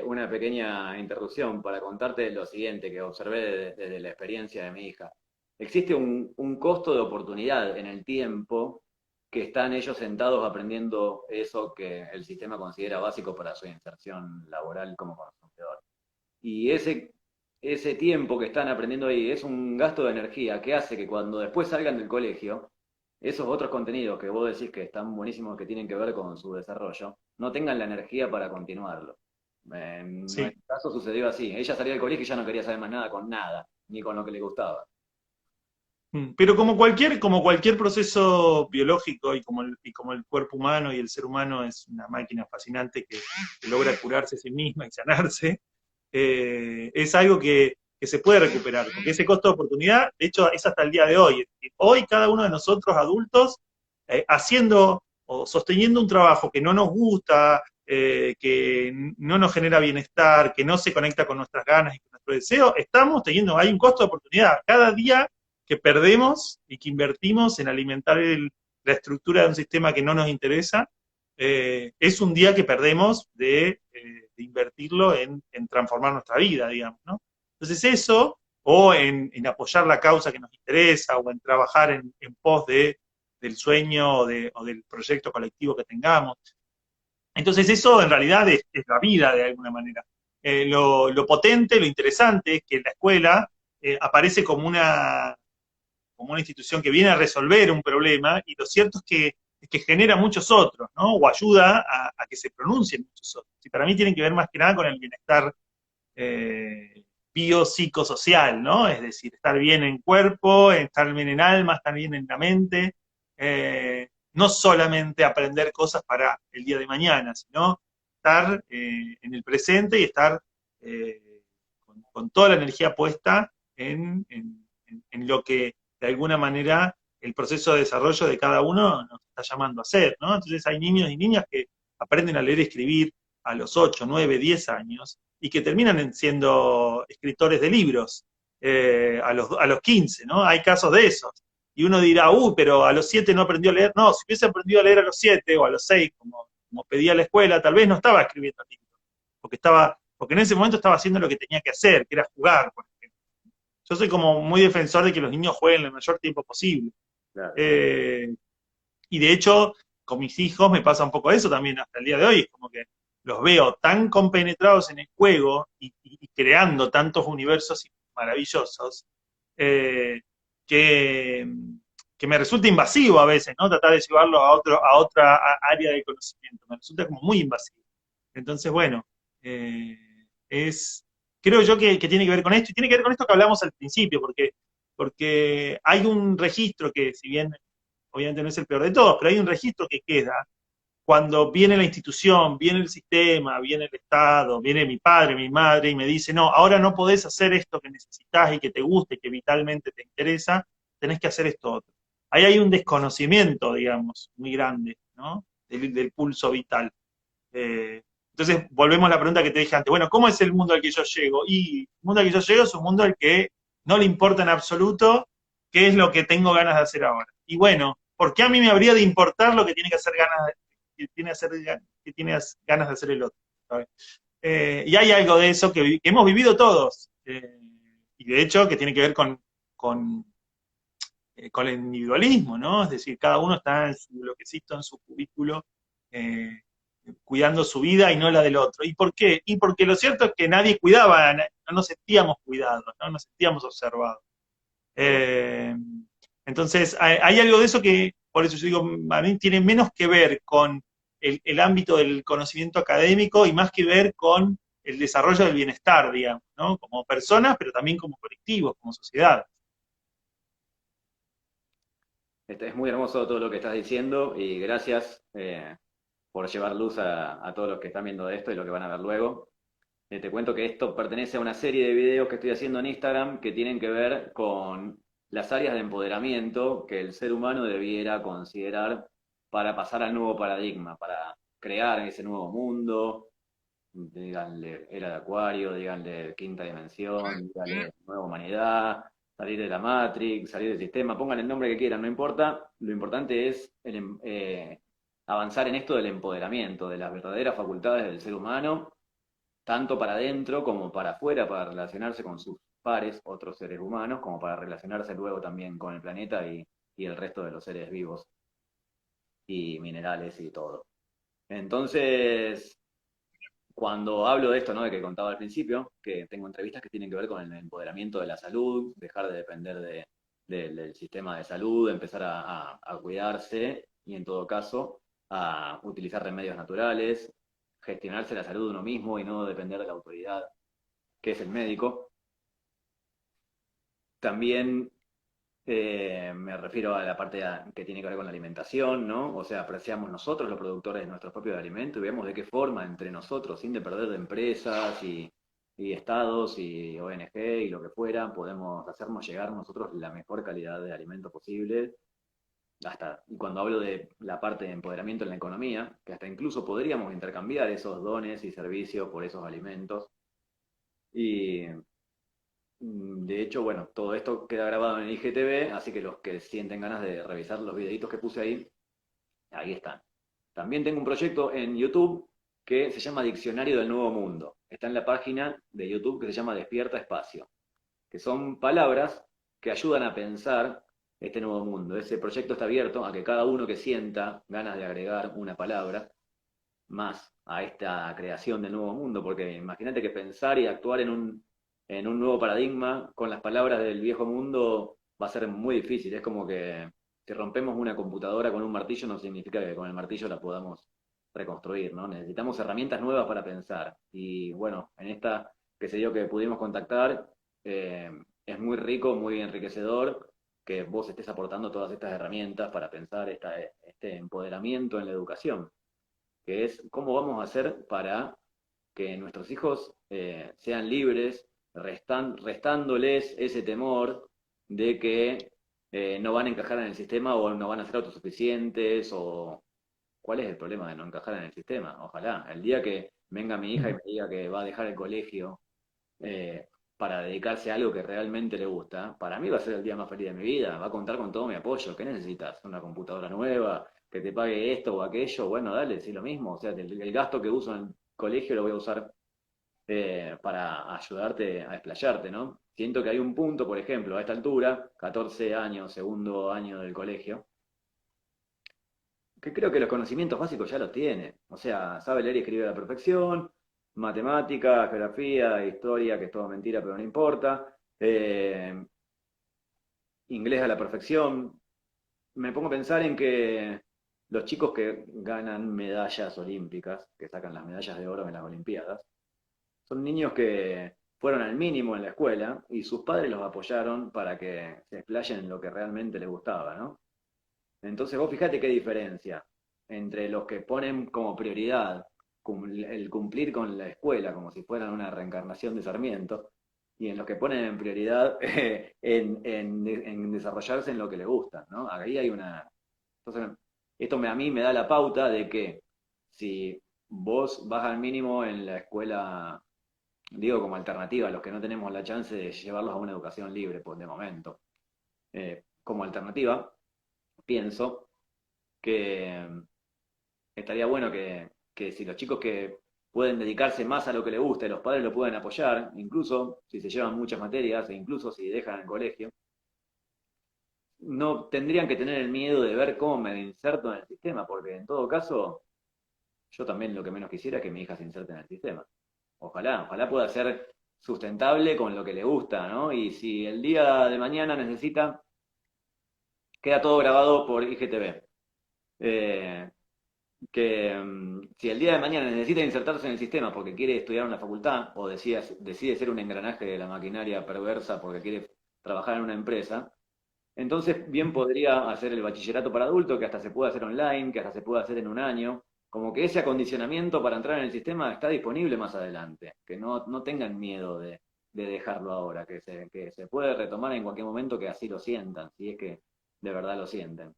una pequeña interrupción para contarte lo siguiente que observé desde la experiencia de mi hija. Existe un costo de oportunidad en el tiempo que están ellos sentados aprendiendo eso que el sistema considera básico para su inserción laboral como consumidor. Y ese tiempo que están aprendiendo ahí es un gasto de energía que hace que cuando después salgan del colegio, esos otros contenidos que vos decís que están buenísimos, que tienen que ver con su desarrollo, no tengan la energía para continuarlo. En sí. nuestro caso sucedió así. Ella salió del colegio y ya no quería saber más nada con nada, ni con lo que le gustaba. Pero como cualquier proceso biológico y como el cuerpo humano y el ser humano es una máquina fascinante que logra curarse a sí misma y sanarse, es algo que se puede recuperar, porque ese costo de oportunidad, de hecho, es hasta el día de hoy. Es decir, hoy cada uno de nosotros adultos, haciendo o sosteniendo un trabajo que no nos gusta, que no nos genera bienestar, que no se conecta con nuestras ganas y con nuestro deseo, hay un costo de oportunidad. Cada día que perdemos y que invertimos en alimentar la estructura de un sistema que no nos interesa, es un día que perdemos de invertirlo en transformar nuestra vida, digamos, ¿no? Entonces eso, o en apoyar la causa que nos interesa, o en trabajar en pos del sueño o del proyecto colectivo que tengamos. Entonces eso en realidad es la vida de alguna manera. Lo potente, lo interesante es que la escuela aparece como una institución que viene a resolver un problema, y lo cierto es que genera muchos otros, ¿no? O ayuda a que se pronuncien muchos otros. Y para mí tienen que ver más que nada con el bienestar biopsicosocial, ¿no? Es decir, estar bien en cuerpo, estar bien en alma, estar bien en la mente, no solamente aprender cosas para el día de mañana, sino estar en el presente y estar con toda la energía puesta en lo que de alguna manera el proceso de desarrollo de cada uno nos está llamando a hacer, ¿no? Entonces hay niños y niñas que aprenden a leer y escribir a los 8, 9, 10 años y que terminan siendo escritores de libros a los 15, ¿no? Hay casos de esos. Y uno dirá, pero a los 7 no aprendió a leer. No, si hubiese aprendido a leer a los 7 o a los 6, como pedía la escuela, tal vez no estaba escribiendo libros, porque en ese momento estaba haciendo lo que tenía que hacer, que era jugar, por ejemplo. Yo soy como muy defensor de que los niños jueguen el mayor tiempo posible. Claro. Eh, y de hecho, con mis hijos me pasa un poco eso también hasta el día de hoy, es como que los veo tan compenetrados en el juego y creando tantos universos maravillosos, eh, que, que me resulta invasivo a veces, ¿no? Tratar de llevarlo a otra área de conocimiento, me resulta como muy invasivo. Entonces, bueno, eh, es, creo yo que tiene que ver con esto, y tiene que ver con esto que hablamos al principio, porque hay un registro que, si bien obviamente no es el peor de todos, pero hay un registro que queda cuando viene la institución, viene el sistema, viene el Estado, viene mi padre, mi madre, y me dice, no, ahora no podés hacer esto que necesitas y que te guste, y que vitalmente te interesa, tenés que hacer esto otro. Ahí hay un desconocimiento, digamos, muy grande, ¿no? Del pulso vital. Entonces, volvemos a la pregunta que te dije antes. Bueno, ¿cómo es el mundo al que yo llego? Y el mundo al que yo llego es un mundo al que no le importa en absoluto qué es lo que tengo ganas de hacer ahora. Y bueno, ¿por qué a mí me habría de importar lo que tiene que hacer que tiene ganas de hacer el otro? ¿Sabes? Y hay algo de eso que hemos vivido todos. Y de hecho, que tiene que ver con, con el individualismo, ¿no? Es decir, cada uno está en su bloquecito, en su cubículo, eh, cuidando su vida y no la del otro. ¿Y por qué? Y porque lo cierto es que nadie cuidaba, no nos sentíamos cuidados, no nos sentíamos observados. Eh, entonces, hay algo de eso que, por eso yo digo, a mí tiene menos que ver con el ámbito del conocimiento académico y más que ver con el desarrollo del bienestar, digamos, ¿no? Como personas, pero también como colectivos, como sociedad. Es muy hermoso todo lo que estás diciendo y gracias por llevar luz a todos los que están viendo esto y lo que van a ver luego. Te cuento que esto pertenece a una serie de videos que estoy haciendo en Instagram que tienen que ver con las áreas de empoderamiento que el ser humano debiera considerar para pasar al nuevo paradigma, para crear ese nuevo mundo, díganle era de Acuario, díganle quinta dimensión, díganle nueva humanidad, salir de la Matrix, salir del sistema, pongan el nombre que quieran, no importa, lo importante es avanzar en esto del empoderamiento, de las verdaderas facultades del ser humano, tanto para adentro como para afuera, para relacionarse con sus pares, otros seres humanos, como para relacionarse luego también con el planeta y el resto de los seres vivos y minerales y todo. Entonces, cuando hablo de esto, ¿no? De que contaba al principio, que tengo entrevistas que tienen que ver con el empoderamiento de la salud, dejar de depender del sistema de salud, empezar a cuidarse y en todo caso a utilizar remedios naturales, gestionarse la salud de uno mismo y no depender de la autoridad que es el médico. También me refiero a la parte que tiene que ver con la alimentación, ¿no? O sea, apreciamos nosotros los productores de nuestros propios alimentos y vemos de qué forma entre nosotros, sin depender de empresas y estados y ONG y lo que fuera, podemos hacernos llegar nosotros la mejor calidad de alimento posible. Y cuando hablo de la parte de empoderamiento en la economía, que hasta incluso podríamos intercambiar esos dones y servicios por esos alimentos. Y de hecho, bueno, todo esto queda grabado en el IGTV, así que los que sienten ganas de revisar los videitos que puse ahí, ahí están. También tengo un proyecto en YouTube que se llama Diccionario del Nuevo Mundo. Está en la página de YouTube que se llama Despierta Espacio, que son palabras que ayudan a pensar este nuevo mundo. Ese proyecto está abierto a que cada uno que sienta ganas de agregar una palabra más a esta creación del nuevo mundo, porque imagínate que pensar y actuar en un nuevo paradigma con las palabras del viejo mundo va a ser muy difícil. Es como que si rompemos una computadora con un martillo no significa que con el martillo la podamos reconstruir, ¿no? Necesitamos herramientas nuevas para pensar. Y bueno, en esta que se dio que pudimos contactar, es muy rico, muy enriquecedor que vos estés aportando todas estas herramientas para pensar este empoderamiento en la educación, que es cómo vamos a hacer para que nuestros hijos sean libres, restándoles ese temor de que no van a encajar en el sistema o no van a ser autosuficientes o cuál es el problema de no encajar en el sistema. Ojalá, el día que venga mi hija y me diga que va a dejar el colegio para dedicarse a algo que realmente le gusta, para mí va a ser el día más feliz de mi vida, va a contar con todo mi apoyo. ¿Qué necesitas? ¿Una computadora nueva? ¿Que te pague esto o aquello? Bueno, dale, sí, lo mismo. O sea, el gasto que uso en el colegio lo voy a usar para ayudarte a desplayarte, ¿no? Siento que hay un punto, por ejemplo, a esta altura, 14 años, segundo año del colegio, que creo que los conocimientos básicos ya los tiene. O sea, sabe leer y escribir a la perfección, matemática, geografía, historia, que es todo mentira, pero no importa. Inglés a la perfección. Me pongo a pensar en que los chicos que ganan medallas olímpicas, que sacan las medallas de oro en las Olimpiadas, son niños que fueron al mínimo en la escuela y sus padres los apoyaron para que se explayen en lo que realmente les gustaba, ¿no? Entonces vos fijate qué diferencia entre los que ponen como prioridad el cumplir con la escuela como si fueran una reencarnación de Sarmiento y en los que ponen en prioridad en desarrollarse en lo que les gusta, ¿no? Ahí hay una... Entonces, esto a mí me da la pauta de que si vos vas al mínimo en la escuela, digo como alternativa a los que no tenemos la chance de llevarlos a una educación libre, pues de momento, como alternativa, pienso que estaría bueno que si los chicos que pueden dedicarse más a lo que les gusta y los padres lo pueden apoyar, incluso si se llevan muchas materias e incluso si dejan el colegio, no tendrían que tener el miedo de ver cómo me inserto en el sistema, porque en todo caso, yo también lo que menos quisiera es que mi hija se inserte en el sistema. Ojalá, ojalá pueda ser sustentable con lo que le gusta, ¿no? Y si el día de mañana necesita, queda todo grabado por IGTV. Si el día de mañana necesita insertarse en el sistema porque quiere estudiar en la facultad o decide ser un engranaje de la maquinaria perversa porque quiere trabajar en una empresa, entonces bien podría hacer el bachillerato para adultos, que hasta se puede hacer online, que hasta se puede hacer en un año, como que ese acondicionamiento para entrar en el sistema está disponible más adelante, que no tengan miedo de dejarlo ahora, que se puede retomar en cualquier momento que así lo sientan, si es que de verdad lo sienten.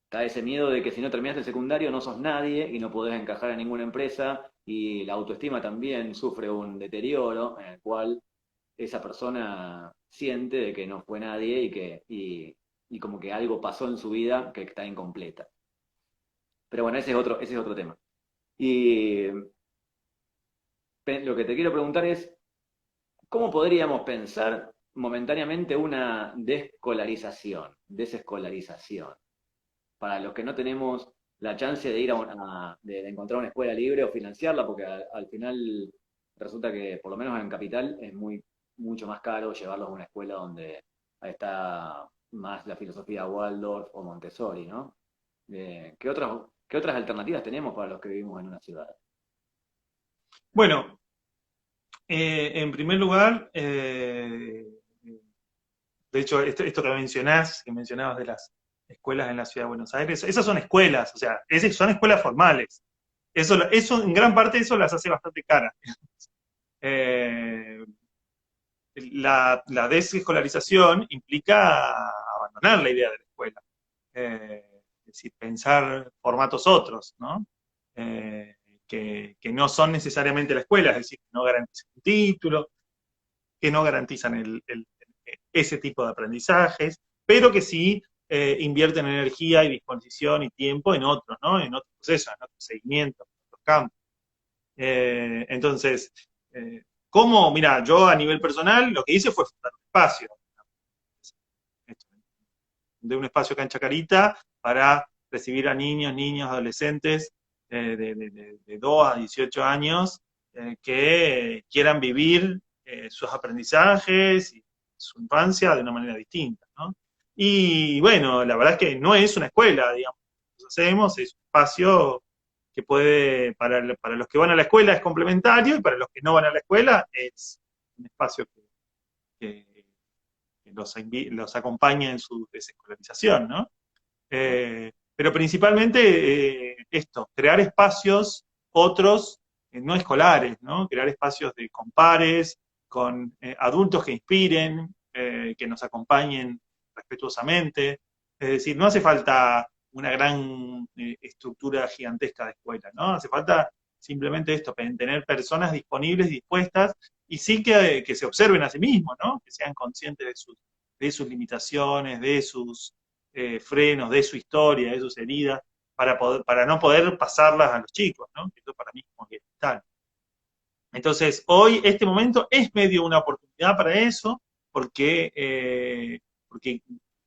Está ese miedo de que si no terminaste el secundario no sos nadie y no podés encajar en ninguna empresa y la autoestima también sufre un deterioro en el cual esa persona siente de que no fue nadie y como que algo pasó en su vida que está incompleta. Pero bueno, ese es otro tema. Y lo que te quiero preguntar es, ¿cómo podríamos pensar momentáneamente una desescolarización? Para los que no tenemos la chance de ir de encontrar una escuela libre o financiarla, porque al final resulta que, por lo menos en Capital, es mucho más caro llevarlos a una escuela donde está más la filosofía Waldorf o Montessori, ¿no? ¿Qué otras alternativas tenemos para los que vivimos en una ciudad? Bueno, en primer lugar, de hecho, esto que mencionabas de las escuelas en la ciudad de Buenos Aires, esas son escuelas, o sea, son escuelas formales. Eso, en gran parte, eso las hace bastante caras. Eh, la desescolarización implica abandonar la idea de la escuela. Es decir, pensar formatos otros, ¿no? Que no son necesariamente la escuela, es decir, que no garantizan un título, que no garantizan ese tipo de aprendizajes, pero que sí invierten energía y disposición y tiempo en otros, ¿no? En otros procesos, en otros seguimientos, en otros campos. Entonces, ¿cómo? Mira, yo a nivel personal lo que hice fue fundar un espacio, de un espacio acá en Chacarita para recibir a niños, adolescentes de 2 a 18 años que quieran vivir sus aprendizajes y su infancia de una manera distinta, ¿no? Y bueno, la verdad es que no es una escuela, digamos, lo que hacemos es un espacio que puede, para los que van a la escuela es complementario y para los que no van a la escuela es un espacio que, que los acompaña en su desescolarización, ¿no? Pero principalmente esto, crear espacios otros, no escolares, ¿no? Crear espacios de compares, con adultos que inspiren, que nos acompañen respetuosamente. Es decir, no hace falta una gran estructura gigantesca de escuela, ¿no? Hace falta simplemente esto, tener personas disponibles, dispuestas, y sí que se observen a sí mismos, ¿no? Que sean conscientes de sus limitaciones, de sus frenos, de su historia, de sus heridas, para no poder pasarlas a los chicos, ¿no? Esto para mí es como que es vital. Entonces, hoy, este momento es medio una oportunidad para eso, porque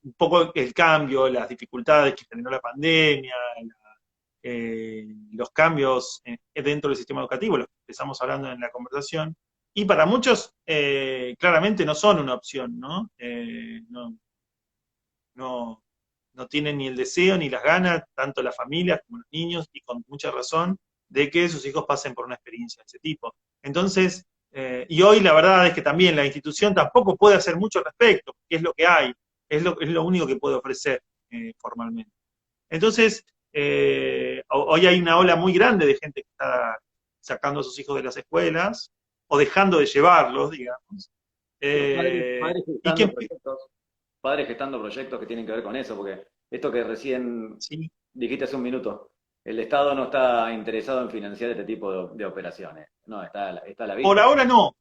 un poco el cambio, las dificultades que generó la pandemia, los cambios dentro del sistema educativo, los que empezamos hablando en la conversación, y para muchos claramente no son una opción, ¿no? No, no tienen ni el deseo ni las ganas, tanto las familias como los niños, y con mucha razón, de que sus hijos pasen por una experiencia de ese tipo. Entonces, y hoy la verdad es que también la institución tampoco puede hacer mucho al respecto, porque es lo que hay, es lo único que puede ofrecer formalmente. Entonces, hoy hay una ola muy grande de gente que está sacando a sus hijos de las escuelas, o dejando de llevarlos, digamos. Pero Y que, padres gestando proyectos que tienen que ver con eso, porque esto que recién sí, dijiste hace un minuto, el Estado no está interesado en financiar este tipo de operaciones. No, está a la por vista. ahora no,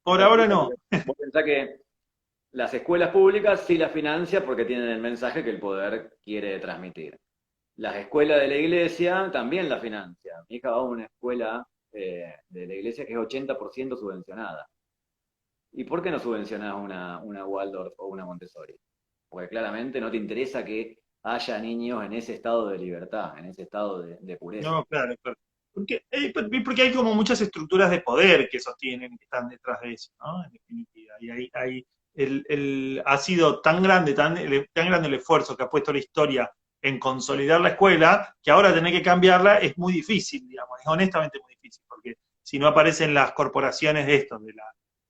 por Está a la ahora vista no. porque vos pensás que las escuelas públicas sí las financian porque tienen el mensaje que el poder quiere transmitir. Las escuelas de la iglesia también las financian. Mi hija va a una escuela de la iglesia que es 80% subvencionada. ¿Y por qué no subvencionás una Waldorf o una Montessori? Porque claramente no te interesa que haya niños en ese estado de libertad, en ese estado de pureza. No, claro, claro. Porque hay como muchas estructuras de poder que sostienen, que están detrás de eso, ¿no? En definitiva. Y ha sido tan grande el esfuerzo que ha puesto la historia en consolidar la escuela, que ahora tener que cambiarla es muy difícil, digamos, es honestamente muy difícil, porque si no aparecen las corporaciones de estos,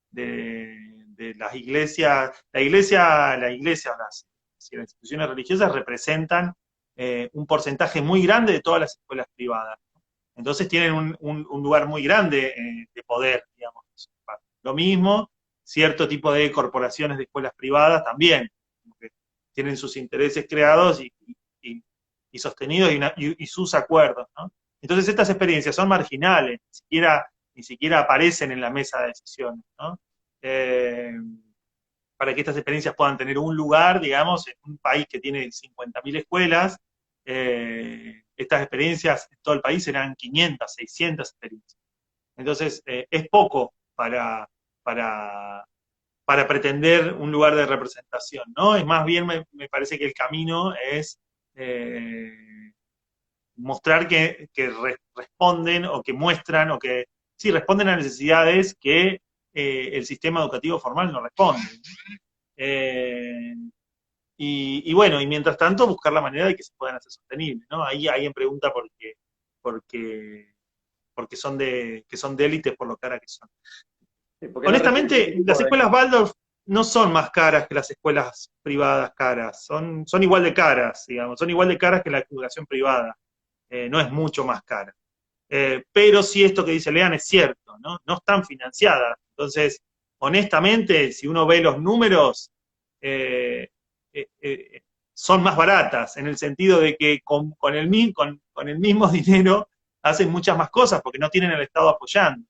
de las iglesias, la iglesia o las instituciones religiosas representan un porcentaje muy grande de todas las escuelas privadas. Entonces tienen un lugar muy grande de poder, digamos. Lo mismo, cierto tipo de corporaciones de escuelas privadas también, que tienen sus intereses creados y sostenidos y sus acuerdos, ¿no? Entonces estas experiencias son marginales, ni siquiera aparecen en la mesa de decisiones, ¿no? eh, para que estas experiencias puedan tener un lugar, digamos, en un país que tiene 50.000 escuelas. Estas experiencias en todo el país serán 500, 600 experiencias. Entonces, es poco para, para pretender un lugar de representación, ¿no? Es más bien, me parece que el camino es mostrar que responden o que muestran o que, sí, responden a necesidades que el sistema educativo formal no responde. Eh, y bueno, y mientras tanto buscar la manera de que se puedan hacer sostenibles, ¿no? Ahí alguien pregunta porque, porque que son de élite por lo cara que son. Sí, porque no responde a ese Honestamente, las tipo de... escuelas Waldorf no son más caras que las escuelas privadas caras, son igual de caras, digamos, son igual de caras que la educación privada, no es mucho más cara. Pero sí esto que dice Lean es cierto, ¿no? No están financiadas. Entonces, honestamente, si uno ve los números, eh, eh, eh, son más baratas, en el sentido de que con el mismo dinero hacen muchas más cosas porque no tienen el Estado apoyando,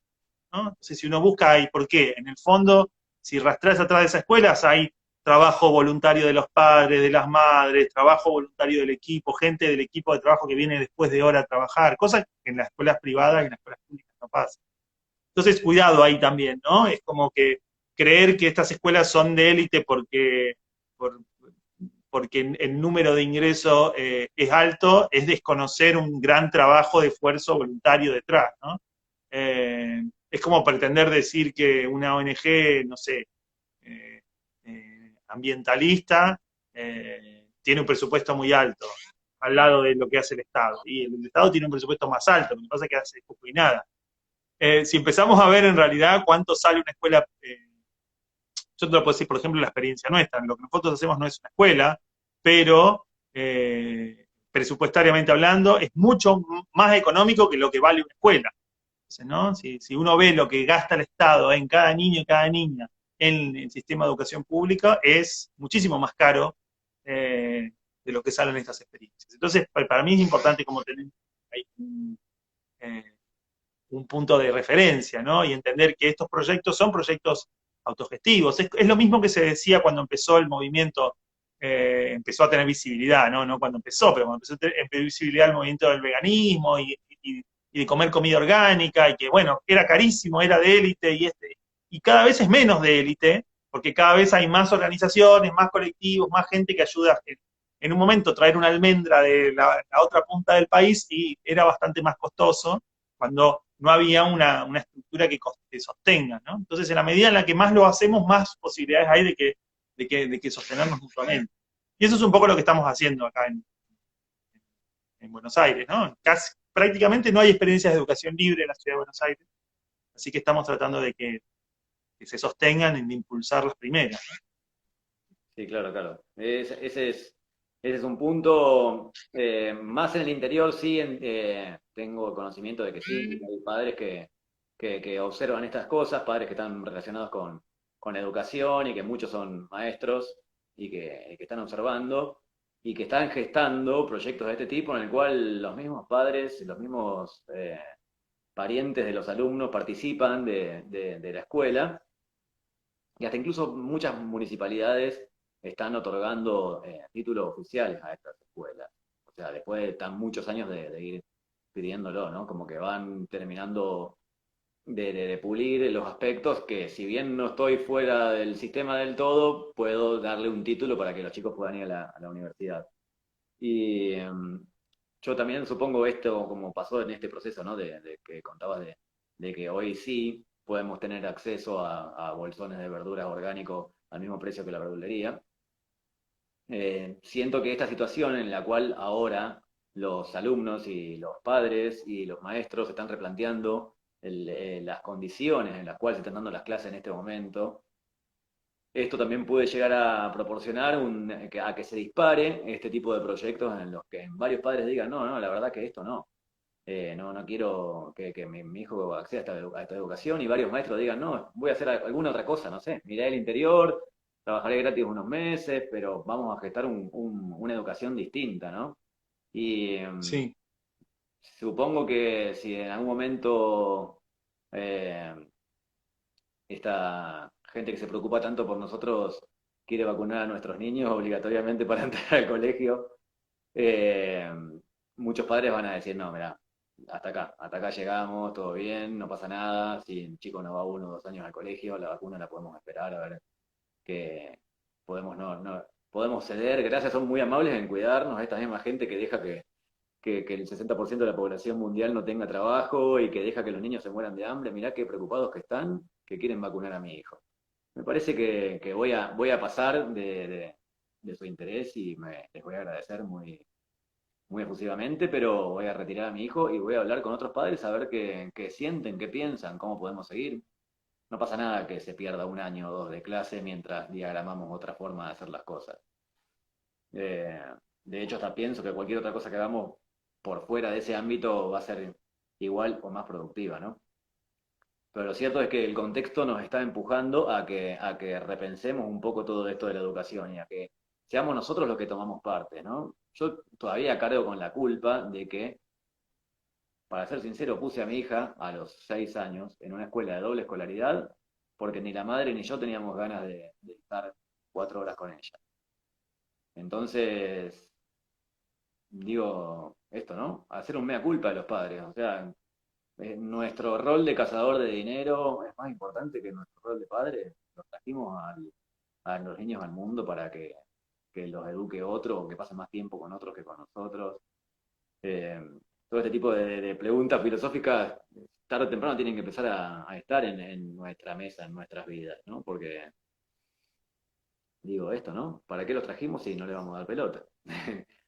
¿no? Entonces, si uno busca ahí, ¿por qué? En el fondo, si rastreas atrás de esas escuelas, hay trabajo voluntario de los padres, de las madres, trabajo voluntario del equipo, gente del equipo de trabajo que viene después de hora a trabajar, cosas que en las escuelas privadas y en las escuelas públicas no pasan. Entonces, cuidado ahí también, ¿no? Es como que creer que estas escuelas son de élite por, porque el número de ingreso es alto, es desconocer un gran trabajo de esfuerzo voluntario detrás, ¿no? Es como pretender decir que una ONG, no sé, ambientalista, tiene un presupuesto muy alto al lado de lo que hace el Estado. Y el Estado tiene un presupuesto más alto, lo que pasa es que hace poco y nada. Si empezamos a ver en realidad cuánto sale una escuela, yo te lo puedo decir, por ejemplo, la experiencia nuestra. Lo que nosotros hacemos no es una escuela, pero presupuestariamente hablando, es mucho más económico que lo que vale una escuela. Entonces, ¿no? Si uno ve lo que gasta el Estado en cada niño y cada niña en el sistema de educación pública, es muchísimo más caro de lo que salen estas experiencias. Entonces, para mí es importante como tener ahí eh, un punto de referencia, ¿no? Y entender que estos proyectos son proyectos autogestivos. Es lo mismo que se decía cuando empezó el movimiento, empezó a tener visibilidad, ¿no? No cuando empezó, pero cuando empezó a tener visibilidad el movimiento del veganismo y de comer comida orgánica, y que, bueno, era carísimo, era de élite, y cada vez es menos de élite, porque cada vez hay más organizaciones, más colectivos, más gente que ayuda en un momento traer una almendra de la otra punta del país y era bastante más costoso cuando no había una estructura que sostenga, ¿no? Entonces, en la medida en la que más lo hacemos, más posibilidades hay de que sostenernos mutuamente. Y eso es un poco lo que estamos haciendo acá en Buenos Aires, ¿no? Prácticamente no hay experiencias de educación libre en la ciudad de Buenos Aires, así que estamos tratando de que se sostengan y de impulsar las primeras, ¿no? Sí, claro, claro. Ese es un punto, más en el interior sí, tengo conocimiento de que sí, hay padres que observan estas cosas, padres que están relacionados con educación y que muchos son maestros y que están observando y que están gestando proyectos de este tipo en el cual los mismos padres, los mismos parientes de los alumnos participan de la escuela y hasta incluso muchas municipalidades están otorgando títulos oficiales a estas escuelas. O sea, después de tan muchos años de ir pidiéndolo, ¿no? Como que van terminando de pulir los aspectos que si bien no estoy fuera del sistema del todo, puedo darle un título para que los chicos puedan ir a la universidad. Y yo también supongo esto como pasó en este proceso, ¿no? De que contabas de que hoy sí podemos tener acceso a bolsones de verduras orgánicos al mismo precio que la verdulería. Siento que esta situación en la cual ahora los alumnos y los padres y los maestros están replanteando las condiciones en las cuales se están dando las clases en este momento, esto también puede llegar a proporcionar a que se dispare este tipo de proyectos en los que varios padres digan, no, no, la verdad que esto no. No, no quiero que mi hijo acceda a esta educación y varios maestros digan, no, voy a hacer alguna otra cosa, no sé, miré el interior, trabajaré gratis unos meses, pero vamos a gestar una educación distinta, ¿no? Y Sí, supongo que si en algún momento eh, gente que se preocupa tanto por nosotros quiere vacunar a nuestros niños obligatoriamente para entrar al colegio, eh, muchos padres van a decir, no, mira, hasta acá llegamos, todo bien, no pasa nada, si el chico no va 1 o 2 años al colegio, la vacuna la podemos esperar a ver que podemos podemos ceder, gracias, son muy amables en cuidarnos, esta misma gente que deja que el 60% de la población mundial no tenga trabajo y que deja que los niños se mueran de hambre, mirá qué preocupados que están, que quieren vacunar a mi hijo. Me parece que voy a pasar de su interés y les voy a agradecer muy efusivamente, pero voy a retirar a mi hijo y voy a hablar con otros padres a ver qué sienten, qué piensan, cómo podemos seguir. No pasa nada que se pierda 1 año o 2 de clase mientras diagramamos otra forma de hacer las cosas. Eh, de hecho, hasta pienso que cualquier otra cosa que hagamos por fuera de ese ámbito va a ser igual o más productiva, ¿no? Pero lo cierto es que el contexto nos está empujando a que repensemos un poco todo esto de la educación y a que seamos nosotros los que tomamos parte, ¿no? Yo todavía cargo con la culpa de que, para ser sincero, puse a mi hija a los 6 años en una escuela de doble escolaridad porque ni la madre ni yo teníamos ganas de estar 4 horas con ella. Entonces, digo esto, ¿no? Hacer un mea culpa de los padres. O sea, nuestro rol de cazador de dinero es más importante que nuestro rol de padre. Los trajimos a los niños al mundo para que los eduque otro o que pasen más tiempo con otros que con nosotros. Eh, todo este tipo de preguntas filosóficas, tarde o temprano, tienen que empezar a estar en nuestra mesa, en nuestras vidas, ¿no? Porque, digo esto, ¿no? ¿Para qué los trajimos si no le vamos a dar pelota?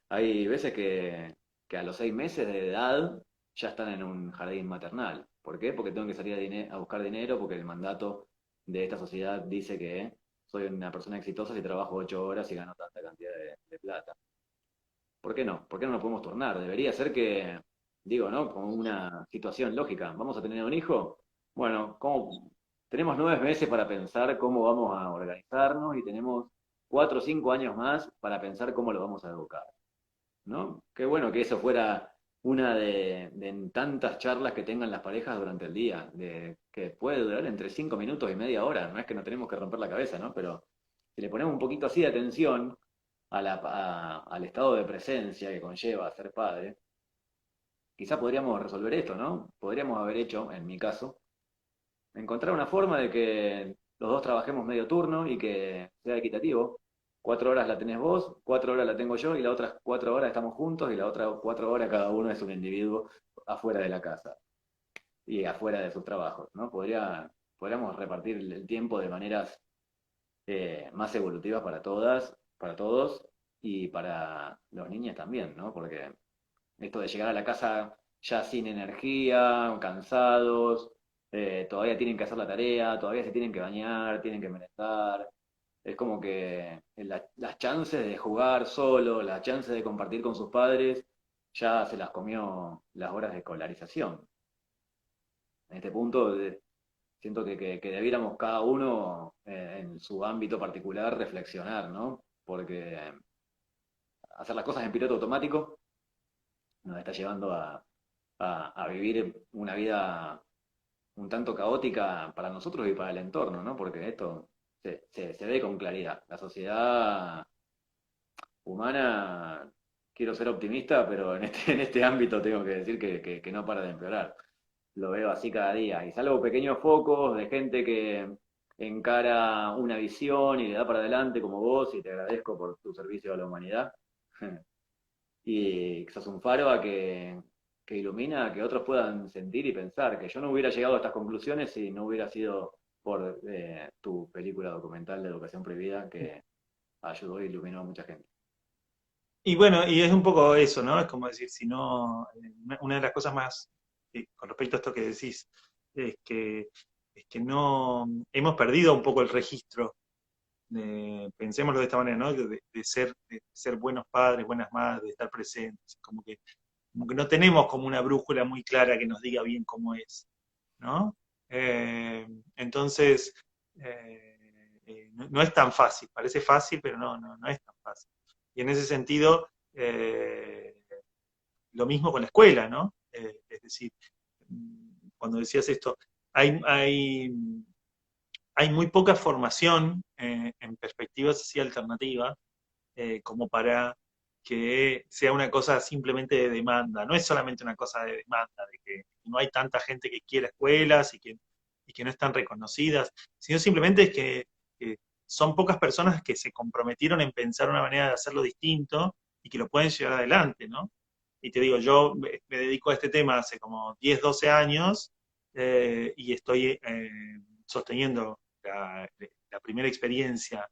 Hay veces que a los 6 meses de edad ya están en un jardín maternal. ¿Por qué? Porque tengo que salir a buscar dinero, porque el mandato de esta sociedad dice que soy una persona exitosa si trabajo 8 horas y gano tanta cantidad de plata. ¿Por qué no? ¿Por qué no nos podemos turnar? Debería ser que, digo, ¿no? Como una situación lógica. ¿Vamos a tener un hijo? Bueno, tenemos 9 meses para pensar cómo vamos a organizarnos y tenemos 4 o 5 años más para pensar cómo lo vamos a educar, ¿no? Qué bueno que eso fuera una de tantas charlas que tengan las parejas durante el día, que puede durar entre 5 minutos y media hora, no es que no tenemos que romper la cabeza, ¿no? Pero si le ponemos un poquito así de atención al estado de presencia que conlleva ser padre, quizá podríamos resolver esto, ¿no? Podríamos haber hecho, en mi caso, encontrar una forma de que los dos trabajemos medio turno y que sea equitativo. 4 horas la tenés vos, 4 horas la tengo yo y las otras 4 horas estamos juntos y las otras 4 horas cada uno es un individuo afuera de la casa y afuera de sus trabajos, ¿no? Podríamos repartir el tiempo de maneras más evolutivas para todas, para todos y para los niños también, ¿no? Porque esto de llegar a la casa ya sin energía, cansados, todavía tienen que hacer la tarea, todavía se tienen que bañar, tienen que merendar. Es como que las chances de jugar solo, las chances de compartir con sus padres, ya se las comió las horas de escolarización. En este punto, siento que debiéramos cada uno en su ámbito particular reflexionar, ¿no? Porque hacer las cosas en piloto automático nos está llevando a vivir una vida un tanto caótica para nosotros y para el entorno, ¿no? Porque esto se ve con claridad. La sociedad humana, quiero ser optimista, pero en este ámbito tengo que decir que no para de empeorar. Lo veo así cada día. Y salvo pequeños focos de gente que encara una visión y le da para adelante como vos, y te agradezco por tu servicio a la humanidad. Y sos un faro que ilumina a que otros puedan sentir y pensar, que yo no hubiera llegado a estas conclusiones si no hubiera sido por tu película documental de educación prohibida que ayudó e iluminó a mucha gente. Y bueno, y es un poco eso, ¿no? Es como decir, si no, una de las cosas más, con respecto a esto que decís, es que, es que no, hemos perdido un poco el registro, pensémoslo de esta manera, ¿no? De ser buenos padres, buenas madres, de estar presentes, como que no tenemos como una brújula muy clara que nos diga bien cómo es, ¿no? Entonces, no es tan fácil, parece fácil, pero no es tan fácil. Y en ese sentido, lo mismo con la escuela, ¿no? Es decir, cuando decías esto, hay, hay, hay muy poca formación en perspectivas así alternativas, como para que sea una cosa simplemente de demanda. No es solamente una cosa de demanda, de que no hay tanta gente que quiera escuelas y que no están reconocidas, sino simplemente es que son pocas personas que se comprometieron en pensar una manera de hacerlo distinto y que lo pueden llevar adelante, ¿no? Y te digo, yo me dedico a este tema hace como 10 12 años, y estoy sosteniendo la primera experiencia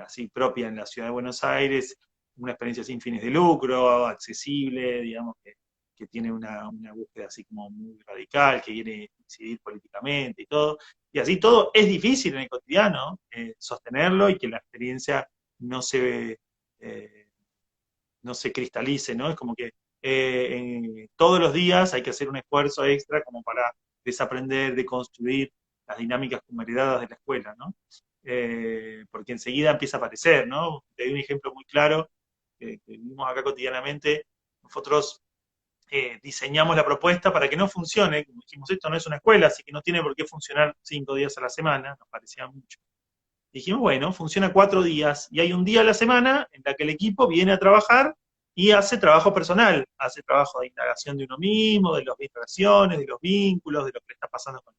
así propia en la ciudad de Buenos Aires, una experiencia sin fines de lucro, accesible, digamos, que tiene una búsqueda así como muy radical, que quiere incidir políticamente y todo. Y así todo es difícil en el cotidiano sostenerlo y que la experiencia no se, eh, no se cristalice, ¿no? Es como que todos los días hay que hacer un esfuerzo extra como para desaprender, de construir las dinámicas como heredadas de la escuela, ¿no? Porque enseguida empieza a aparecer, ¿no? Te doy un ejemplo muy claro que vivimos acá cotidianamente. Nosotros diseñamos la propuesta para que no funcione, como dijimos, esto no es una escuela, así que no tiene por qué funcionar 5 días a la semana, nos parecía mucho. Dijimos, bueno, funciona 4 días y hay un día a la semana en la que el equipo viene a trabajar y hace trabajo personal, hace trabajo de indagación de uno mismo, de las relaciones, de los vínculos, de lo que le está pasando con.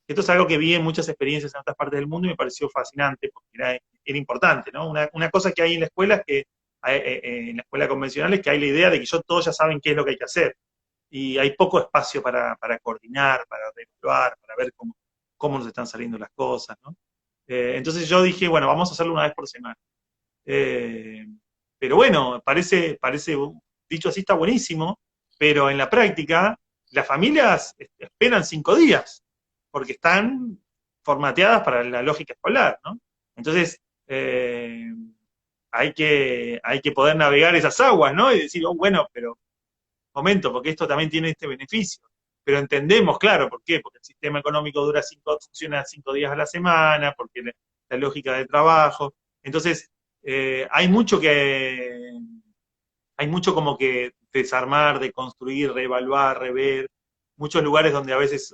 Esto es algo que vi en muchas experiencias en otras partes del mundo y me pareció fascinante porque era importante, ¿no? Una cosa que hay en la escuela es que, en la escuela convencional es que hay la idea de que todos ya saben qué es lo que hay que hacer. Y hay poco espacio para coordinar, para evaluar, para ver cómo nos están saliendo las cosas, ¿no? Entonces yo dije, bueno, vamos a hacerlo una vez por semana. Eh, pero bueno, dicho así está buenísimo, pero en la práctica las familias esperan 5 días, porque están formateadas para la lógica escolar, ¿no? Entonces, hay que poder navegar esas aguas, ¿no? Y decir, oh, bueno, pero momento, porque esto también tiene este beneficio. Pero entendemos, claro, ¿por qué? Porque el sistema económico funciona 5 días a la semana, porque la lógica de trabajo. Entonces, hay mucho como que desarmar, deconstruir, reevaluar, rever. Muchos lugares donde a veces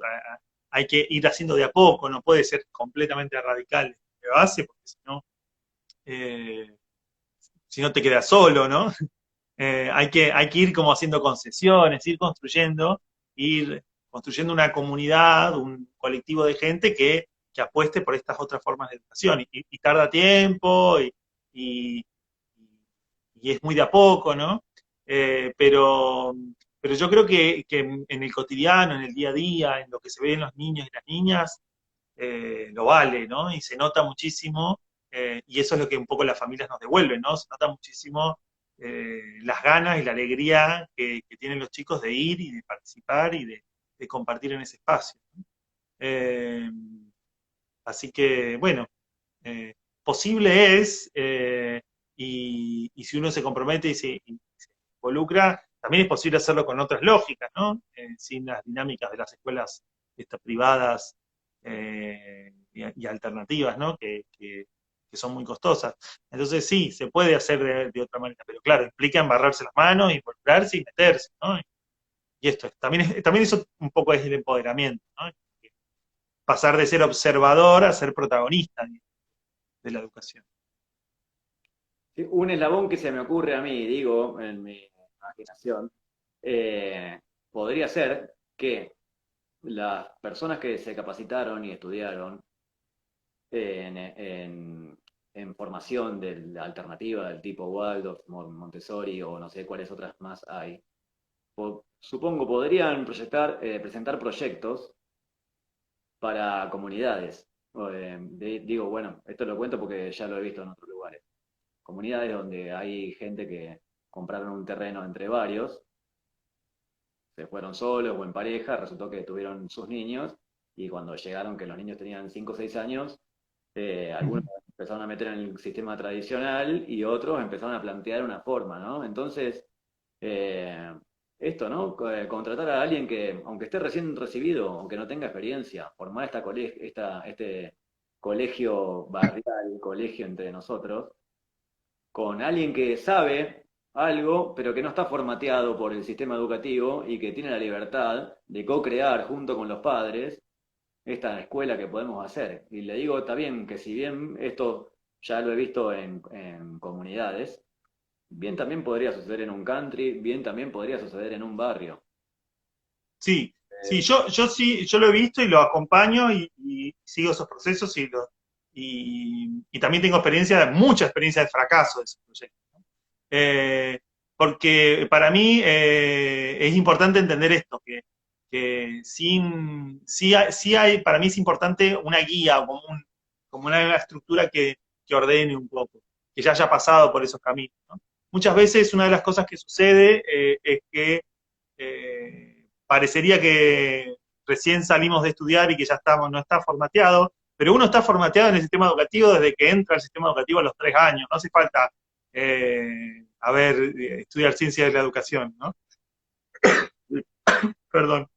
hay que ir haciendo de a poco, no puede ser completamente radical de base, porque eh, si no te quedas solo, ¿no? Hay que ir como haciendo concesiones, ir construyendo una comunidad, un colectivo de gente que apueste por estas otras formas de educación. Y tarda tiempo y, y es muy de a poco, ¿no? Pero yo creo que en el cotidiano, en el día a día, en lo que se ve en los niños y las niñas, lo vale, ¿no? Y se nota muchísimo, y eso es lo que un poco las familias nos devuelven, ¿no? Se nota muchísimo las ganas y la alegría que tienen los chicos de ir y de participar y de compartir en ese espacio, ¿no? Así que, bueno, posible es, y si uno se compromete y se involucra, también es posible hacerlo con otras lógicas, ¿no? Sin las dinámicas de las escuelas privadas y alternativas, ¿no? Que son muy costosas. Entonces sí, se puede hacer de otra manera, pero claro, implica embarrarse las manos, involucrarse y meterse, ¿no? Y esto, también eso un poco es el empoderamiento, ¿no? Pasar de ser observador a ser protagonista de la educación. Sí, un eslabón que se me ocurre a mí, digo, en mi imaginación, eh, podría ser que las personas que se capacitaron y estudiaron en formación de la alternativa del tipo Waldorf, Montessori o no sé cuáles otras más hay, supongo podrían presentar proyectos para comunidades. Digo, bueno, esto lo cuento porque ya lo he visto en otros lugares. Comunidades donde hay gente que compraron un terreno entre varios, se fueron solos o en pareja, resultó que tuvieron sus niños y cuando llegaron que los niños tenían 5 o 6 años, algunos empezaron a meter en el sistema tradicional y otros empezaron a plantear una forma, ¿no? Entonces, eh, esto, ¿no? Contratar a alguien que, aunque esté recién recibido, aunque no tenga experiencia, formar este colegio barrial, colegio entre nosotros, con alguien que sabe algo, pero que no está formateado por el sistema educativo y que tiene la libertad de co-crear junto con los padres esta escuela que podemos hacer. Y le digo también que si bien esto ya lo he visto en comunidades, bien también podría suceder en un country, bien también podría suceder en un barrio. Sí, sí, Eh, yo lo he visto y lo acompaño y sigo esos procesos y también tengo experiencia, mucha experiencia de fracaso de ese proyecto. Eh, Porque para mí es importante entender esto, que sí hay, para mí es importante una guía, como una estructura que ordene un poco, que ya haya pasado por esos caminos, ¿no? Muchas veces una de las cosas que sucede es que parecería que recién salimos de estudiar y que ya estamos, no está formateado, pero uno está formateado en el sistema educativo desde que entra al sistema educativo a los 3 años, no hace falta estudiar ciencia de la educación, ¿no? Perdón.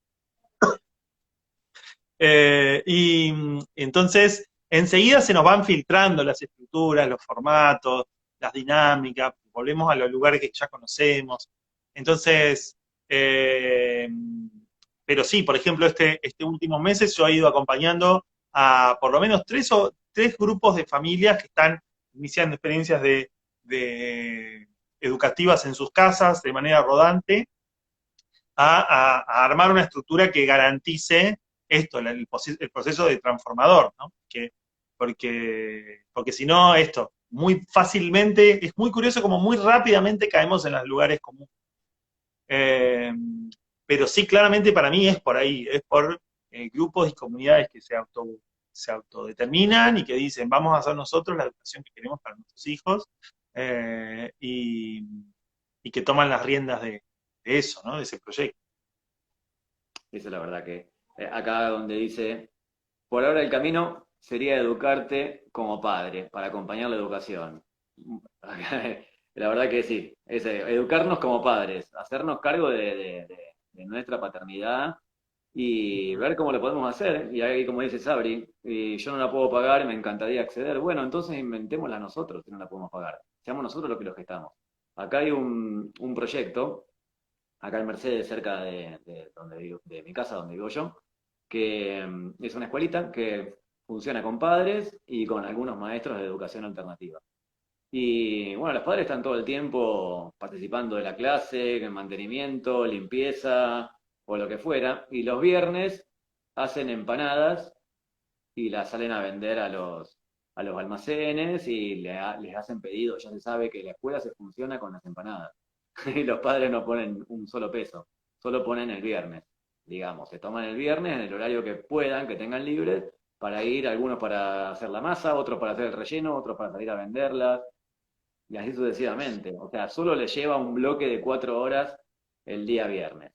Y entonces, enseguida se nos van filtrando las estructuras, los formatos, las dinámicas, volvemos a los lugares que ya conocemos. Entonces, eh, pero sí, por ejemplo, este últimos meses yo he ido acompañando a por lo menos tres grupos de familias que están iniciando experiencias de educativas en sus casas de manera rodante a armar una estructura que garantice esto, el proceso de transformador, ¿no? Porque si no, esto, muy fácilmente, es muy curioso como muy rápidamente caemos en los lugares comunes. Eh, pero sí, claramente para mí es por ahí, es por grupos y comunidades que se autodeterminan y que dicen, vamos a hacer nosotros la educación que queremos para nuestros hijos, eh, y, y que toman las riendas de eso, ¿no? De ese proyecto. Esa es la verdad que acá donde dice, por ahora el camino sería educarte como padre, para acompañar la educación. La verdad que sí, es educarnos como padres, hacernos cargo de nuestra paternidad y ver cómo lo podemos hacer. Y ahí, como dice Sabri, y yo no la puedo pagar, me encantaría acceder. Bueno, entonces inventémosla nosotros si no la podemos pagar. Seamos nosotros los que los gestamos. Acá hay un proyecto, acá en Mercedes, cerca de donde vivo, de mi casa, donde vivo yo, que es una escuelita que funciona con padres y con algunos maestros de educación alternativa. Y bueno, los padres están todo el tiempo participando de la clase, en mantenimiento, limpieza o lo que fuera, y los viernes hacen empanadas y las salen a vender a los almacenes y les hacen pedidos. Ya se sabe que la escuela se funciona con las empanadas. Y los padres no ponen un solo peso, solo ponen el viernes, digamos. Se toman el viernes en el horario que puedan, que tengan libre, para ir, algunos para hacer la masa, otros para hacer el relleno, otros para salir a venderlas, y así sucesivamente. O sea, solo les lleva un bloque de 4 horas el día viernes,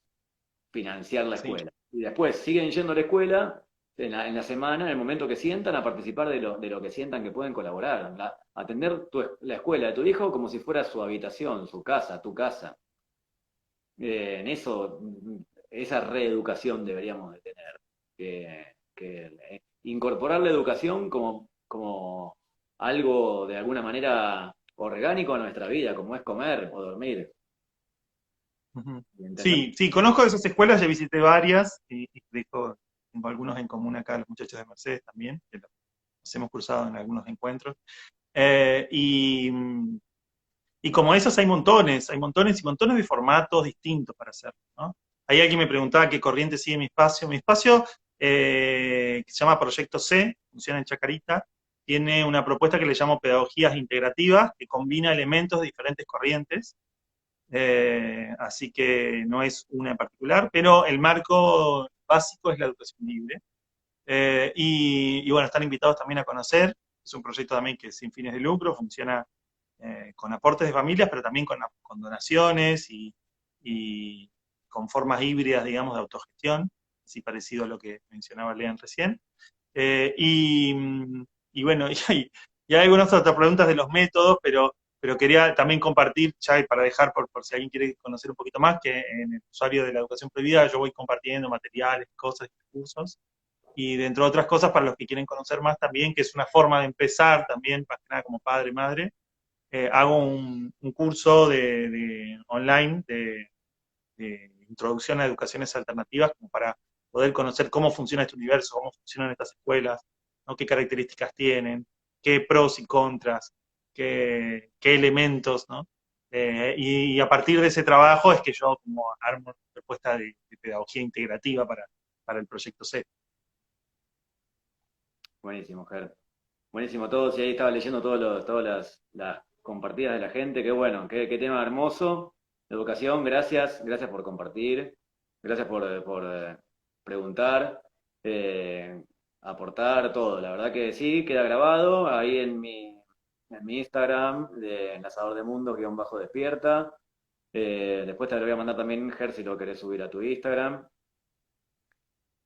financiar la Sí. escuela. Y después siguen yendo a la escuela en la semana, en el momento que sientan, a participar de lo que sientan que pueden colaborar. Atender la escuela de tu hijo como si fuera su habitación, su casa, tu casa. En eso, esa reeducación deberíamos de tener. Incorporar la educación como algo de alguna manera orgánico a nuestra vida, como es comer o dormir. Ujú. Y entender. Sí, sí, conozco esas escuelas, ya visité varias y de hecho tengo algunos en común acá, los muchachos de Mercedes también, que nos hemos cruzado en algunos encuentros. Eh, y, y como esos hay montones y montones de formatos distintos para hacerlo, ¿no? Ahí alguien me preguntaba qué corriente sigue mi espacio. Mi espacio, que se llama Proyecto C, funciona en Chacarita, tiene una propuesta que le llamo pedagogías integrativas, que combina elementos de diferentes corrientes. Así que no es una en particular, pero el marco básico es la educación libre. Y bueno, están invitados también a conocer. Es un proyecto también que es sin fines de lucro, funciona con aportes de familias, pero también con donaciones y con formas híbridas, digamos, de autogestión, así parecido a lo que mencionaba Lean recién. Eh, y, y bueno, y hay algunas otras preguntas de los métodos, pero quería también compartir, ya para dejar por si alguien quiere conocer un poquito más, que en el usuario de la educación prohibida yo voy compartiendo materiales, cosas, recursos, y dentro de otras cosas para los que quieren conocer más también, que es una forma de empezar también, más que nada como padre, madre, hago un curso online de introducción a educaciones alternativas como para poder conocer cómo funciona este universo, cómo funcionan estas escuelas, ¿no? Qué características tienen, qué pros y contras, qué elementos, ¿no? Y a partir de ese trabajo es que yo como armo una propuesta de pedagogía integrativa para el proyecto C. Buenísimo, Ger. Buenísimo todo, y ahí estaba leyendo todas las compartidas de la gente, qué bueno, qué tema hermoso. Educación, gracias por compartir, gracias por preguntar, eh, aportar todo. La verdad que sí, queda grabado ahí en mi Instagram, de Enlazador de Mundos, _despierta. Después te lo voy a mandar también, Ger, si lo querés subir a tu Instagram.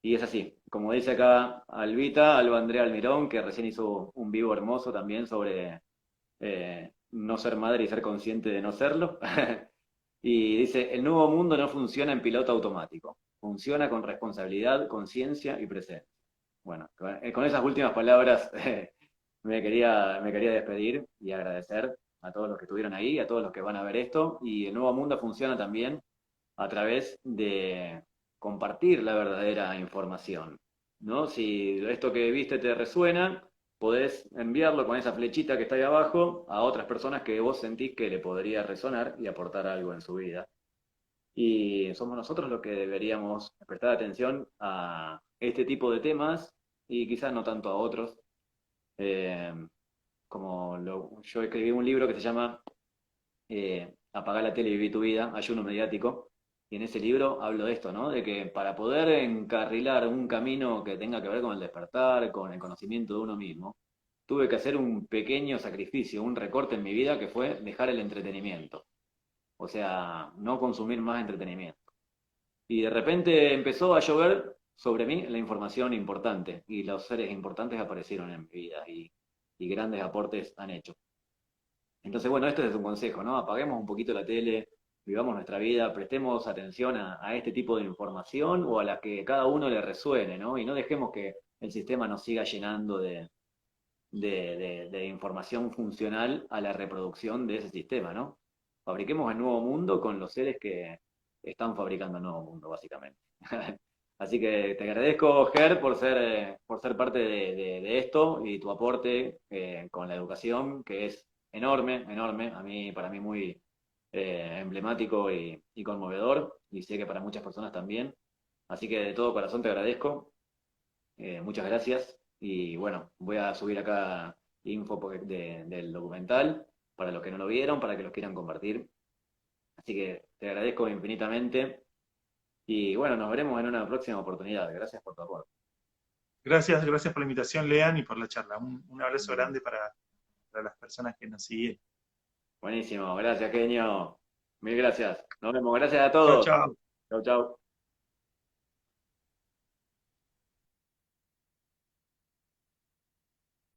Y es así, como dice acá Alba Andrea Almirón, que recién hizo un vivo hermoso también sobre no ser madre y ser consciente de no serlo. Y dice, el nuevo mundo no funciona en piloto automático, funciona con responsabilidad, conciencia y presencia. Bueno, con esas últimas palabras me quería despedir y agradecer a todos los que estuvieron ahí, a todos los que van a ver esto. Y el nuevo mundo funciona también a través de compartir la verdadera información, ¿no? Si esto que viste te resuena, podés enviarlo con esa flechita que está ahí abajo a otras personas que vos sentís que le podría resonar y aportar algo en su vida. Y somos nosotros los que deberíamos prestar atención a este tipo de temas y quizás no tanto a otros. Eh, yo escribí un libro que se llama Apagar la tele y vivir tu vida, ayuno mediático. Y en ese libro hablo de esto, ¿no? De que para poder encarrilar un camino que tenga que ver con el despertar, con el conocimiento de uno mismo, tuve que hacer un pequeño sacrificio, un recorte en mi vida que fue dejar el entretenimiento. O sea, no consumir más entretenimiento. Y de repente empezó a llover sobre mí la información importante y los seres importantes aparecieron en mi vida y grandes aportes han hecho. Entonces, bueno, esto es un consejo, ¿no? Apaguemos un poquito la tele, vivamos nuestra vida, prestemos atención a este tipo de información o a la que cada uno le resuene, ¿no? Y no dejemos que el sistema nos siga llenando de información funcional a la reproducción de ese sistema, ¿no? Fabriquemos el nuevo mundo con los seres que están fabricando el nuevo mundo, básicamente. Así que te agradezco, Ger, por ser parte de esto y tu aporte con la educación, que es enorme, enorme, para mí muy emblemático y conmovedor, y sé que para muchas personas también. Así que de todo corazón te agradezco, muchas gracias, y bueno, voy a subir acá info del documental, para los que no lo vieron, para que los quieran compartir. Así que te agradezco infinitamente. Y bueno, nos veremos en una próxima oportunidad. Gracias por tu aporte. Gracias por la invitación, Lean, y por la charla. Un abrazo grande para las personas que nos siguen. Buenísimo, gracias, genio. Mil gracias. Nos vemos. Gracias a Chao, todos. chao. Chau, chau.